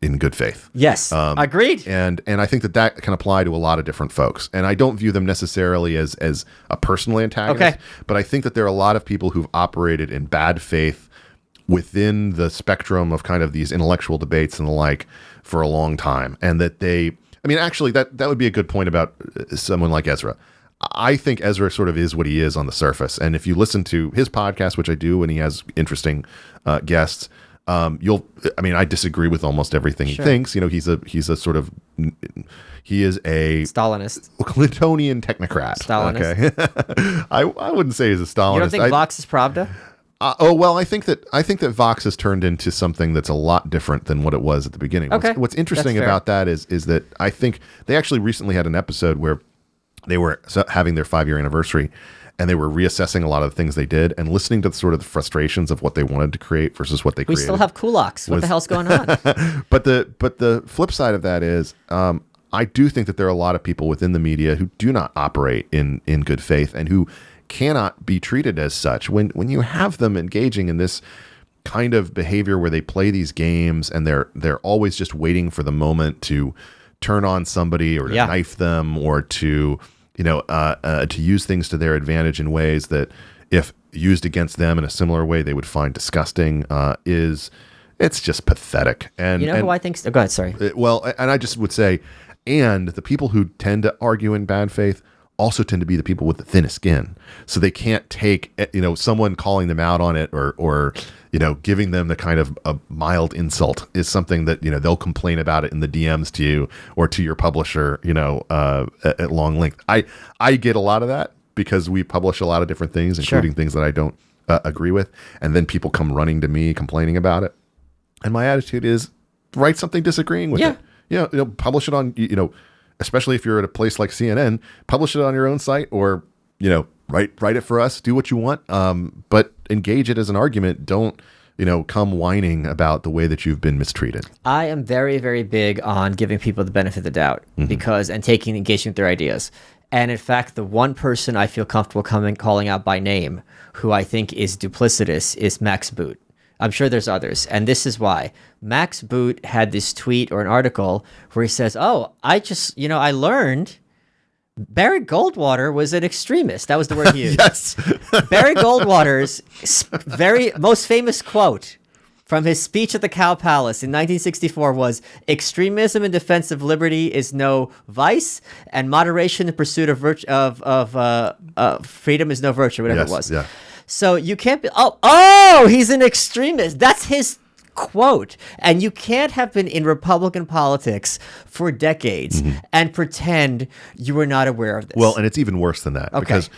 in good faith. Yes, agreed. And I think that can apply to a lot of different folks. And I don't view them necessarily as a personal antagonist, but I think that there are a lot of people who've operated in bad faith within the spectrum of these intellectual debates and the like for a long time. And that actually that would be a good point about someone like Ezra. I think Ezra sort of is what he is on the surface. And if you listen to his podcast, which I do, and he has interesting guests, I disagree with almost everything he thinks. He is a Stalinist, Clintonian technocrat. Stalinist. Okay. I wouldn't say he's a Stalinist. You don't think Vox is Pravda? I think that Vox has turned into something that's a lot different than what it was at the beginning. Okay. What's interesting about that is that I think they actually recently had an episode where they were having their 5-year anniversary, and they were reassessing a lot of the things they did and listening to the frustrations of what they wanted to create versus what they created. We still have kulaks. What the hell's going on? But the flip side of that is, I do think that there are a lot of people within the media who do not operate in good faith and who cannot be treated as such. When you have them engaging in this kind of behavior where they play these games and they're always just waiting for the moment to turn on somebody or to knife them or to use things to their advantage in ways that, if used against them in a similar way, they would find disgusting, it's just pathetic. And who I think... go ahead, sorry. And I just would say, and the people who tend to argue in bad faith also tend to be the people with the thinnest skin. So they can't take, someone calling them out on it or giving them the kind of a mild insult is something that, they'll complain about it in the DMs to you or to your publisher, at long length. I get a lot of that because we publish a lot of different things, including things that I don't agree with. And then people come running to me complaining about it. And my attitude is write something disagreeing with it. Publish it on, especially if you're at a place like CNN, publish it on your own site or, write it for us, do what you want. But engage it as an argument. Don't, come whining about the way that you've been mistreated. I am very, very big on giving people the benefit of the doubt and taking engaging with their ideas. And in fact, the one person I feel comfortable calling out by name who I think is duplicitous is Max Boot. I'm sure there's others. And this is why. Max Boot had this tweet or an article where he says, I learned Barry Goldwater was an extremist. That was the word he used. Yes. Barry Goldwater's most famous quote from his speech at the Cow Palace in 1964 was, "Extremism in defense of liberty is no vice, and moderation in pursuit of freedom is no virtue," whatever it was. Yeah. So you can't be, he's an extremist. That's his quote. And you can't have been in Republican politics for decades and pretend you were not aware of this. Well, and it's even worse than that because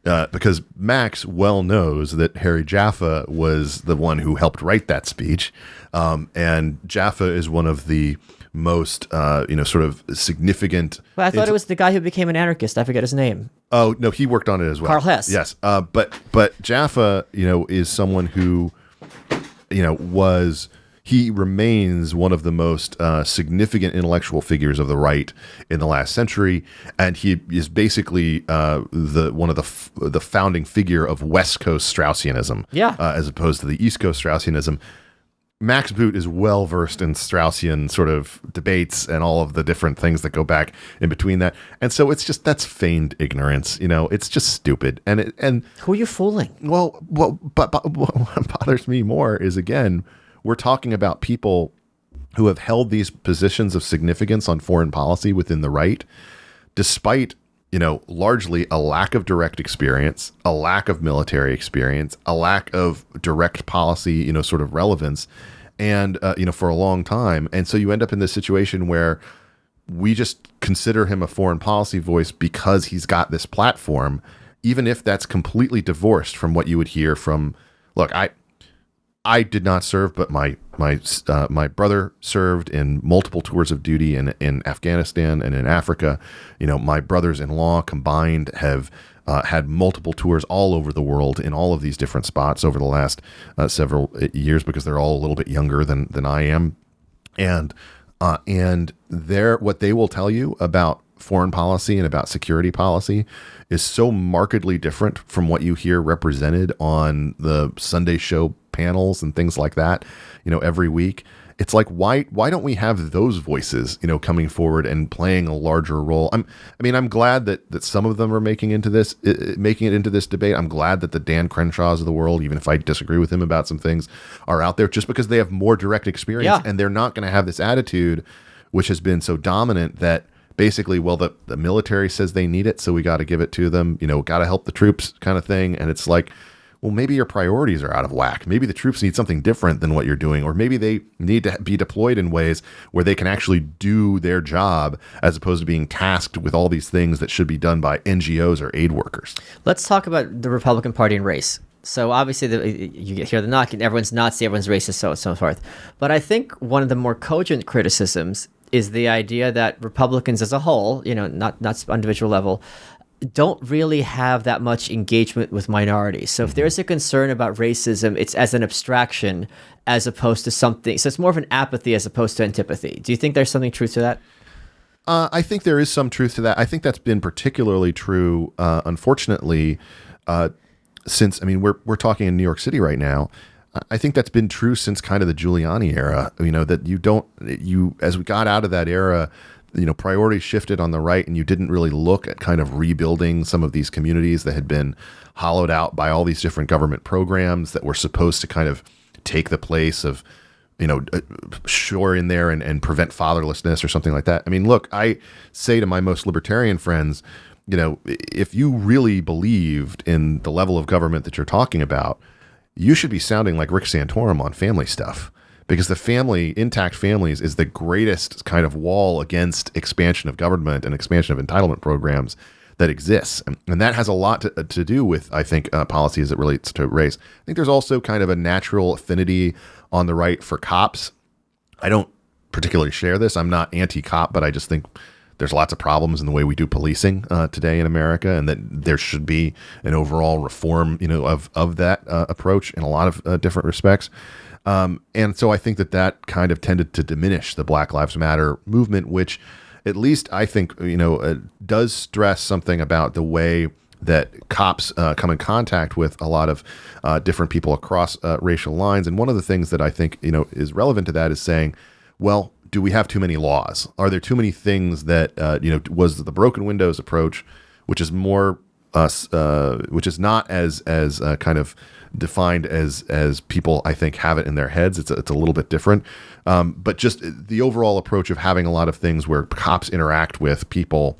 because Max well knows that Harry Jaffa was the one who helped write that speech, and Jaffa is one of the most sort of significant. Well, I thought it was the guy who became an anarchist. I forget his name. Oh no, he worked on it as well. Karl Hess. Yes, but Jaffa, is someone who, he remains one of the most significant intellectual figures of the right in the last century, and he is basically one of the founding figure of West Coast Straussianism, as opposed to the East Coast Straussianism. Max Boot is well versed in Straussian sort of debates and all of the different things that go back in between that, and so that's feigned ignorance. It's just stupid. And who are you fooling? Well, but what bothers me more is, again, we're talking about people who have held these positions of significance on foreign policy within the right, despite largely a lack of direct experience, a lack of military experience, a lack of direct policy, sort of relevance, and, for a long time. And so you end up in this situation where we just consider him a foreign policy voice because he's got this platform, even if that's completely divorced from what you would hear from, look, I did not serve, but my brother served in multiple tours of duty in Afghanistan and in Africa. My brothers-in-law combined have had multiple tours all over the world in all of these different spots over the last several years, because they're all a little bit younger than I am. And what they will tell you about foreign policy and about security policy is so markedly different from what you hear represented on the Sunday show panels and things like that, every week. It's like, why don't we have those voices, coming forward and playing a larger role? I'm glad that some of them are making it into this debate. I'm glad that the Dan Crenshaws of the world, even if I disagree with him about some things, are out there, just because they have more direct experience, and they're not going to have this attitude, which has been so dominant, that basically, well, the military says they need it, so we got to give it to them, got to help the troops kind of thing. And it's like, well, maybe your priorities are out of whack. Maybe the troops need something different than what you're doing, or maybe they need to be deployed in ways where they can actually do their job, as opposed to being tasked with all these things that should be done by NGOs or aid workers. Let's talk about the Republican Party and race. So obviously, you hear the knock, and everyone's Nazi, everyone's racist, so on and so forth. But I think one of the more cogent criticisms is the idea that Republicans as a whole, not individual level, don't really have that much engagement with minorities. So if there's a concern about racism, it's as an abstraction as opposed to something. So it's more of an apathy as opposed to antipathy. Do you think there's something truth to that? I think there is some truth to that. I think that's been particularly true, unfortunately, since, we're talking in New York City right now. I think that's been true since kind of the Giuliani era, that as we got out of that era, priorities shifted on the right, and you didn't really look at kind of rebuilding some of these communities that had been hollowed out by all these different government programs that were supposed to kind of take the place of, shore in there and prevent fatherlessness or something like that. Look, I say to my most libertarian friends, if you really believed in the level of government that you're talking about, you should be sounding like Rick Santorum on family stuff, because intact families is the greatest kind of wall against expansion of government and expansion of entitlement programs that exists. And that has a lot to do with, I think, policy as it relates to race. I think there's also kind of a natural affinity on the right for cops. I don't particularly share this. I'm not anti-cop, but I just think there's lots of problems in the way we do policing today in America, and that there should be an overall reform, of that approach in a lot of different respects. And so I think that kind of tended to diminish the Black Lives Matter movement, which at least I think, does stress something about the way that cops come in contact with a lot of different people across racial lines. And one of the things that I think, is relevant to that is saying, well, do we have too many laws? Are there too many things that, was the broken windows approach, which is more, which is not as kind of defined as people, I think, have it in their heads. It's a little bit different. But just the overall approach of having a lot of things where cops interact with people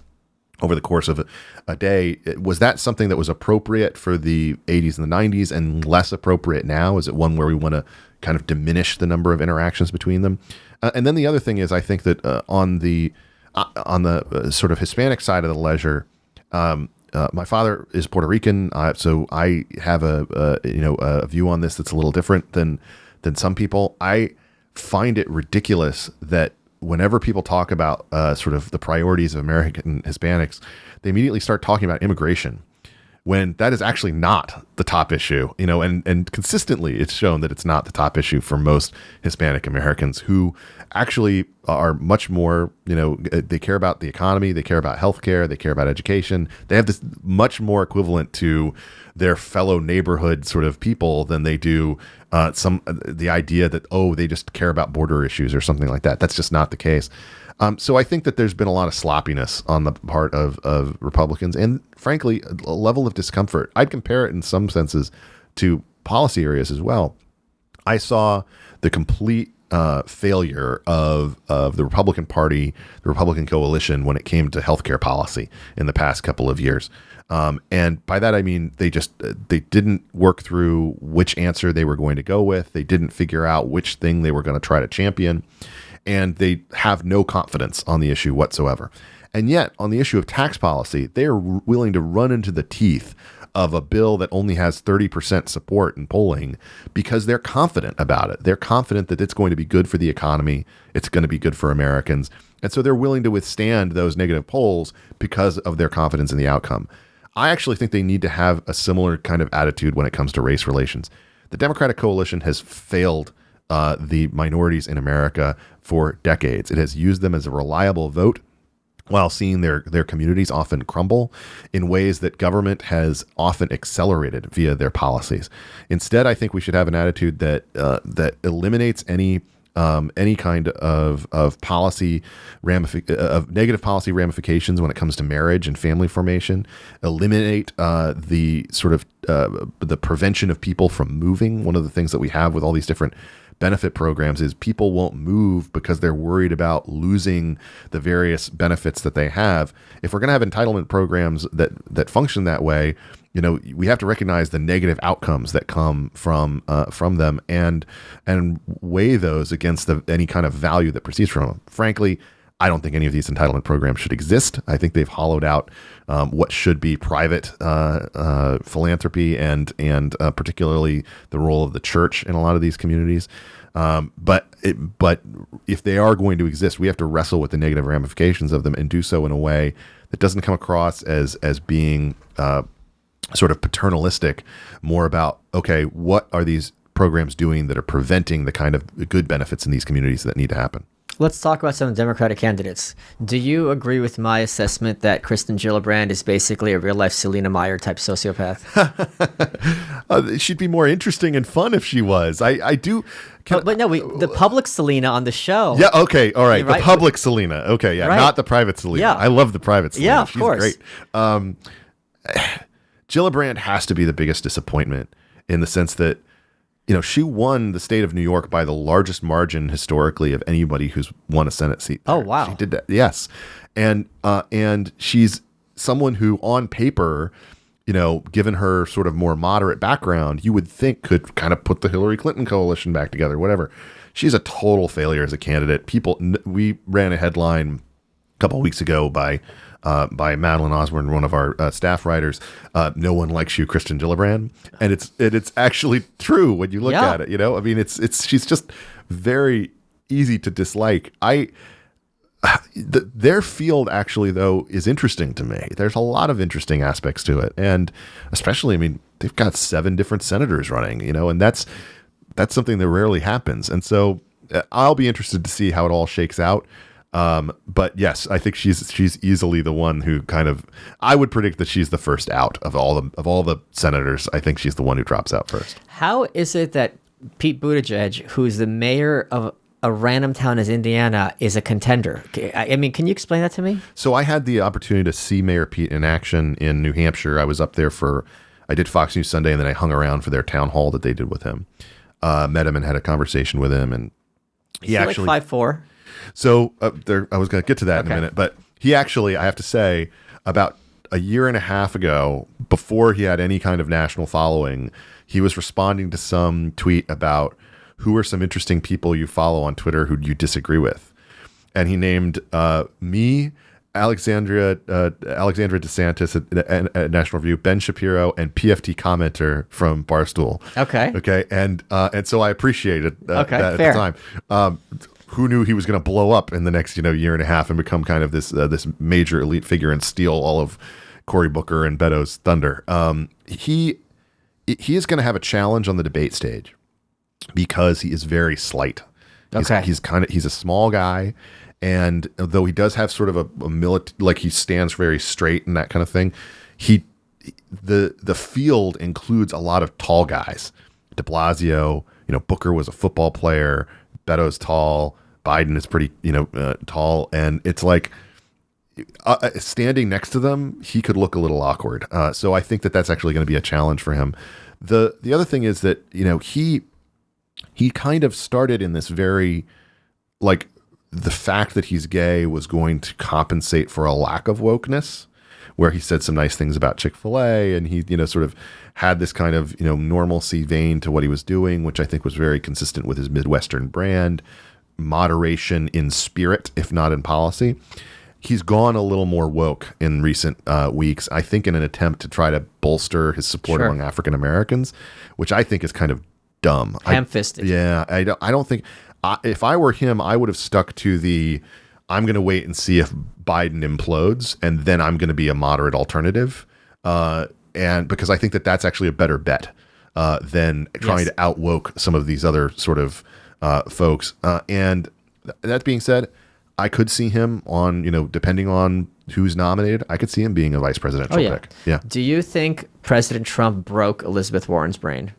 over the course of a day, was that something that was appropriate for the 80s and the 90s and less appropriate now? Is it one where we want to kind of diminish the number of interactions between them? And then the other thing is, I think that on the sort of Hispanic side of the ledger, my father is Puerto Rican, so I have a view on this that's a little different than some people. I find it ridiculous that whenever people talk about sort of the priorities of American Hispanics, they immediately start talking about immigration, when that is actually not the top issue, and consistently it's shown that it's not the top issue for most Hispanic Americans, who actually are much more, they care about the economy, they care about healthcare, they care about education. They have this much more equivalent to their fellow neighborhood sort of people than they do the idea that, they just care about border issues or something like that. That's just not the case. So I think that there's been a lot of sloppiness on the part of Republicans, and frankly, a level of discomfort. I'd compare it in some senses to policy areas as well. I saw the complete failure of the Republican Party, the Republican coalition, when it came to healthcare policy in the past couple of years. And by that, I mean, they didn't work through which answer they were going to go with. They didn't figure out which thing they were going to try to champion. And they have no confidence on the issue whatsoever. And yet, on the issue of tax policy, they are willing to run into the teeth of a bill that only has 30% support in polling because they're confident about it. They're confident that it's going to be good for the economy. It's going to be good for Americans. And so they're willing to withstand those negative polls because of their confidence in the outcome. I actually think they need to have a similar kind of attitude when it comes to race relations. The Democratic coalition has failed the minorities in America for decades. It has used them as a reliable vote while seeing their communities often crumble in ways that government has often accelerated via their policies. Instead, I think we should have an attitude that eliminates any kind of policy of negative policy ramifications when it comes to marriage and family formation. Eliminate the sort of the prevention of people from moving. One of the things that we have with all these different benefit programs is people won't move because they're worried about losing the various benefits that they have. If we're going to have entitlement programs that function that way, we have to recognize the negative outcomes that come from them and weigh those against any kind of value that proceeds from them. Frankly, I don't think any of these entitlement programs should exist. I think they've hollowed out what should be private philanthropy and particularly the role of the church in a lot of these communities. But if they are going to exist, we have to wrestle with the negative ramifications of them and do so in a way that doesn't come across as being sort of paternalistic, more about, okay, what are these programs doing that are preventing the kind of good benefits in these communities that need to happen? Let's talk about some Democratic candidates. Do you agree with my assessment that Kirsten Gillibrand is basically a real-life Selena Meyer type sociopath? She'd be more interesting and fun if she was. I do. But no, the public Selena on the show. Yeah, okay, all right. Right? The public Selena. Okay, yeah, right. Not the private Selena. Yeah. I love the private Selena. Yeah, of She's course. Great. Gillibrand has to be the biggest disappointment in the sense that, she won the state of New York by the largest margin historically of anybody who's won a Senate seat there. Oh, wow. She did that. Yes. And she's someone who on paper, given her sort of more moderate background, you would think could kind of put the Hillary Clinton coalition back together, whatever. She's a total failure as a candidate. We ran a headline a couple of weeks ago by Madeline Osborne, one of our staff writers. No one likes you, Kirsten Gillibrand, and it's actually true when you look at it. I mean, she's just very easy to dislike. Their field actually, though, is interesting to me. There's a lot of interesting aspects to it, and especially, I mean, they've got 7 different senators running, and that's something that rarely happens. And so I'll be interested to see how it all shakes out. But yes, I think she's easily the one who I would predict that she's the first out of all the senators. I think she's the one who drops out first. How is it that Pete Buttigieg, who's the mayor of a random town as Indiana, is a contender? I mean, can you explain that to me? So I had the opportunity to see Mayor Pete in action in New Hampshire. I was up there I did Fox News Sunday, and then I hung around for their town hall that they did with him. Met him and had a conversation with him, and he actually like 5'4". So I was going to get to that in a minute, but he actually, I have to say, about a year and a half ago, before he had any kind of national following, he was responding to some tweet about who are some interesting people you follow on Twitter who you disagree with. And he named me Alexandra DeSantis at National Review, Ben Shapiro, and PFT commenter from Barstool. Okay, and so I appreciated that at fair. the time. Who knew he was going to blow up in the next year and a half and become kind of this major elite figure and steal all of Cory Booker and Beto's thunder? He is going to have a challenge on the debate stage because he is very slight. He's a small guy. And though he does have sort of a he stands very straight and that kind of thing, the field includes a lot of tall guys. De Blasio, Booker was a football player. Beto's tall. Biden is pretty, tall. And it's like standing next to them, he could look a little awkward. So I think that's actually going to be a challenge for him. The other thing is that, he kind of started in this very the fact that he's gay was going to compensate for a lack of wokeness, where he said some nice things about Chick-fil-A, and he, sort of had this kind of, normalcy vein to what he was doing, which I think was very consistent with his Midwestern brand, moderation in spirit, if not in policy. He's gone a little more woke in recent weeks, I think in an attempt to try to bolster his support among African Americans, which I think is kind of dumb. Ham-fisted. I don't think... if I were him, I would have stuck to I'm going to wait and see if Biden implodes, and then I'm going to be a moderate alternative. And because I think that's actually a better bet than trying to outwoke some of these other sort of folks. And that being said, I could see him on, depending on who's nominated, I could see him being a vice presidential pick. Yeah. Do you think President Trump broke Elizabeth Warren's brain?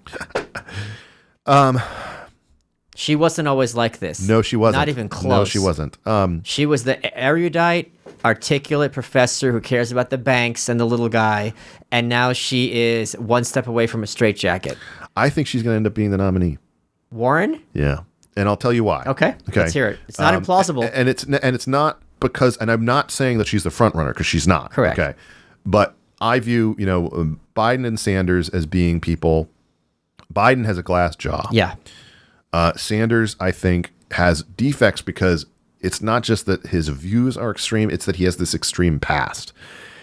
She wasn't always like this. No, she wasn't. Not even close. No, she wasn't. She was the erudite, articulate professor who cares about the banks and the little guy, and now she is one step away from a straitjacket. I think she's going to end up being the nominee. Warren? Yeah, and I'll tell you why. Okay. Let's hear it. It's not implausible. And it's not because, and I'm not saying that she's the front runner, because she's not. Correct. Okay, but I view Biden and Sanders as being people. Biden has a glass jaw. Yeah. Sanders, I think, has defects because it's not just that his views are extreme, it's that he has this extreme past.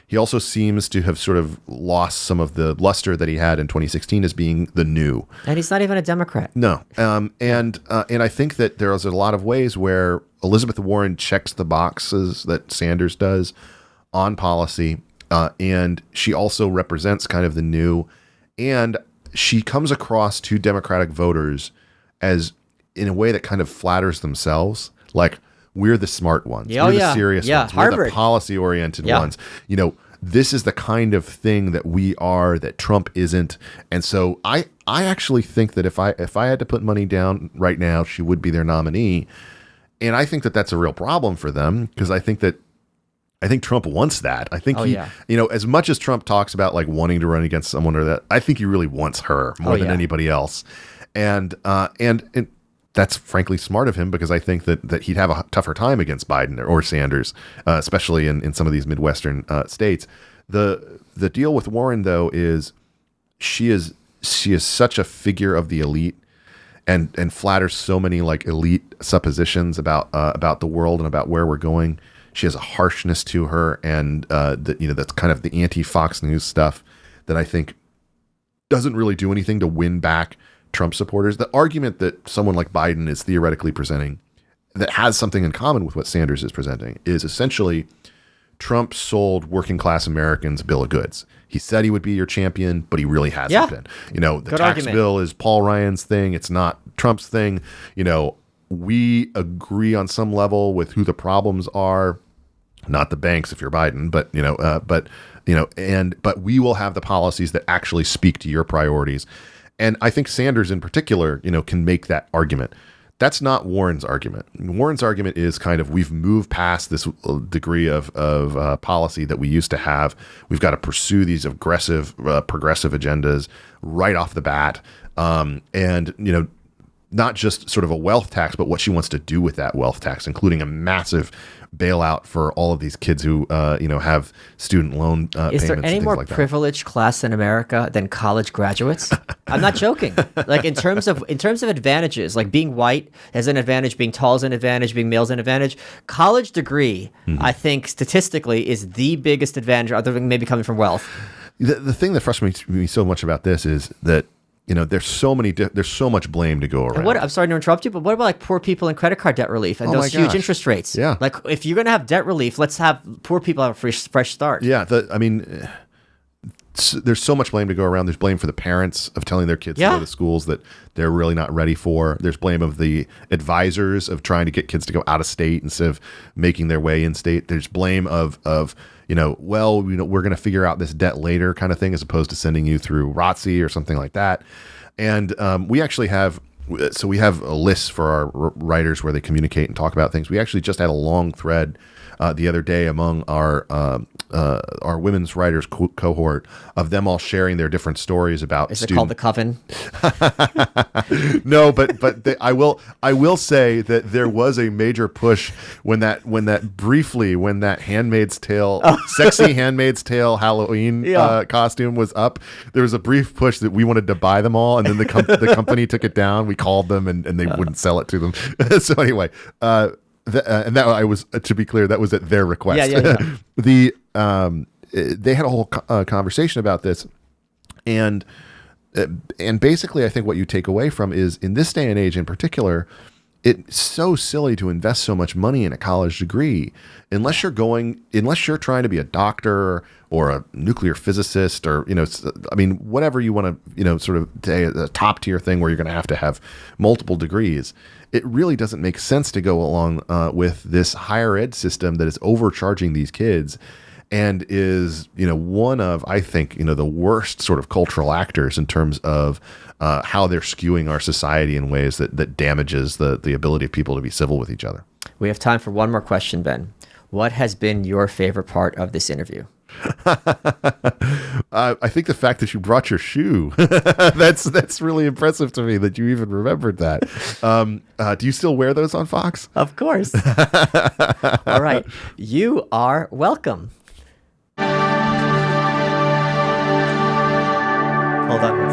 He also seems to have sort of lost some of the luster that he had in 2016 as being the new. And he's not even a Democrat. No. And I think that there's a lot of ways where Elizabeth Warren checks the boxes that Sanders does on policy, and she also represents kind of the new, and she comes across to Democratic voters as in a way that kind of flatters themselves. Like, we're the smart ones. We're the serious ones. Harvard. We're the policy-oriented ones. This is the kind of thing that we are that Trump isn't. And so I actually think that if I had to put money down right now, she would be their nominee. And I think that that's a real problem for them, because I think Trump wants that. I think as much as Trump talks about wanting to run against someone or that, I think he really wants her more than anybody else. And that's frankly smart of him, because I think that he'd have a tougher time against Biden or Sanders, especially in some of these Midwestern states. The deal with Warren, though, is she is such a figure of the elite and flatters so many elite suppositions about the world and about where we're going. She has a harshness to her, and that's kind of the anti-Fox News stuff that I think doesn't really do anything to win back Trump supporters. The argument that someone like Biden is theoretically presenting that has something in common with what Sanders is presenting is essentially Trump sold working class Americans a bill of goods. He said he would be your champion, but he really hasn't been. The Good tax argument. bill is Paul Ryan's thing. It's not Trump's thing. We agree on some level with who the problems are, not the banks if you're Biden, but we will have the policies that actually speak to your priorities. And I think Sanders in particular, can make that argument. That's not Warren's argument. Warren's argument is kind of, we've moved past this degree of policy that we used to have. We've got to pursue these aggressive, progressive agendas right off the bat. not just sort of a wealth tax, but what she wants to do with that wealth tax, including a massive bailout for all of these kids who have student loan payments. Is there and any things more like that. privileged class in America than college graduates? I'm not joking. Like in terms of advantages, like being white is an advantage, being tall is an advantage, being male is an advantage. College degree, I think statistically, is the biggest advantage, other than maybe coming from wealth. The thing that frustrates me so much about this is that there's so much blame to go around. I'm sorry to interrupt you, but what about like poor people and credit card debt relief and Oh those my huge gosh. interest rates? Yeah. Like if you're gonna have debt relief, let's have poor people have a fresh start. Yeah, there's so much blame to go around. There's blame for the parents of telling their kids to go to schools that they're really not ready for. There's blame of the advisors of trying to get kids to go out of state instead of making their way in state. There's blame of we're going to figure out this debt later kind of thing, as opposed to sending you through ROTC or something like that. And we actually have a list for our writers where they communicate and talk about things. We actually just had a long thread the other day among our women's writers cohort of them all sharing their different stories about. Is it called the Coven? No, but I will say that there was a major push when that Handmaid's Tale, sexy Handmaid's Tale Halloween costume was up. There was a brief push that we wanted to buy them all, and then the company took it down. We called them, and they wouldn't sell it to them. So anyway. And that I was, to be clear, that was at their request. Yeah. They had a whole conversation about this, and basically, I think what you take away from is, in this day and age, in particular, it's so silly to invest so much money in a college degree unless you're trying to be a doctor or a nuclear physicist or whatever you want to sort of say a top tier thing where you're going to have multiple degrees. It really doesn't make sense to go along with this higher ed system that is overcharging these kids and is, one of, I think, the worst sort of cultural actors in terms of how they're skewing our society in ways that damages the ability of people to be civil with each other. We have time for one more question, Ben. What has been your favorite part of this interview? I think the fact that you brought your shoe, that's really impressive to me that you even remembered that. Do you still wear those on Fox? Of course. All right. You are welcome. Hold on.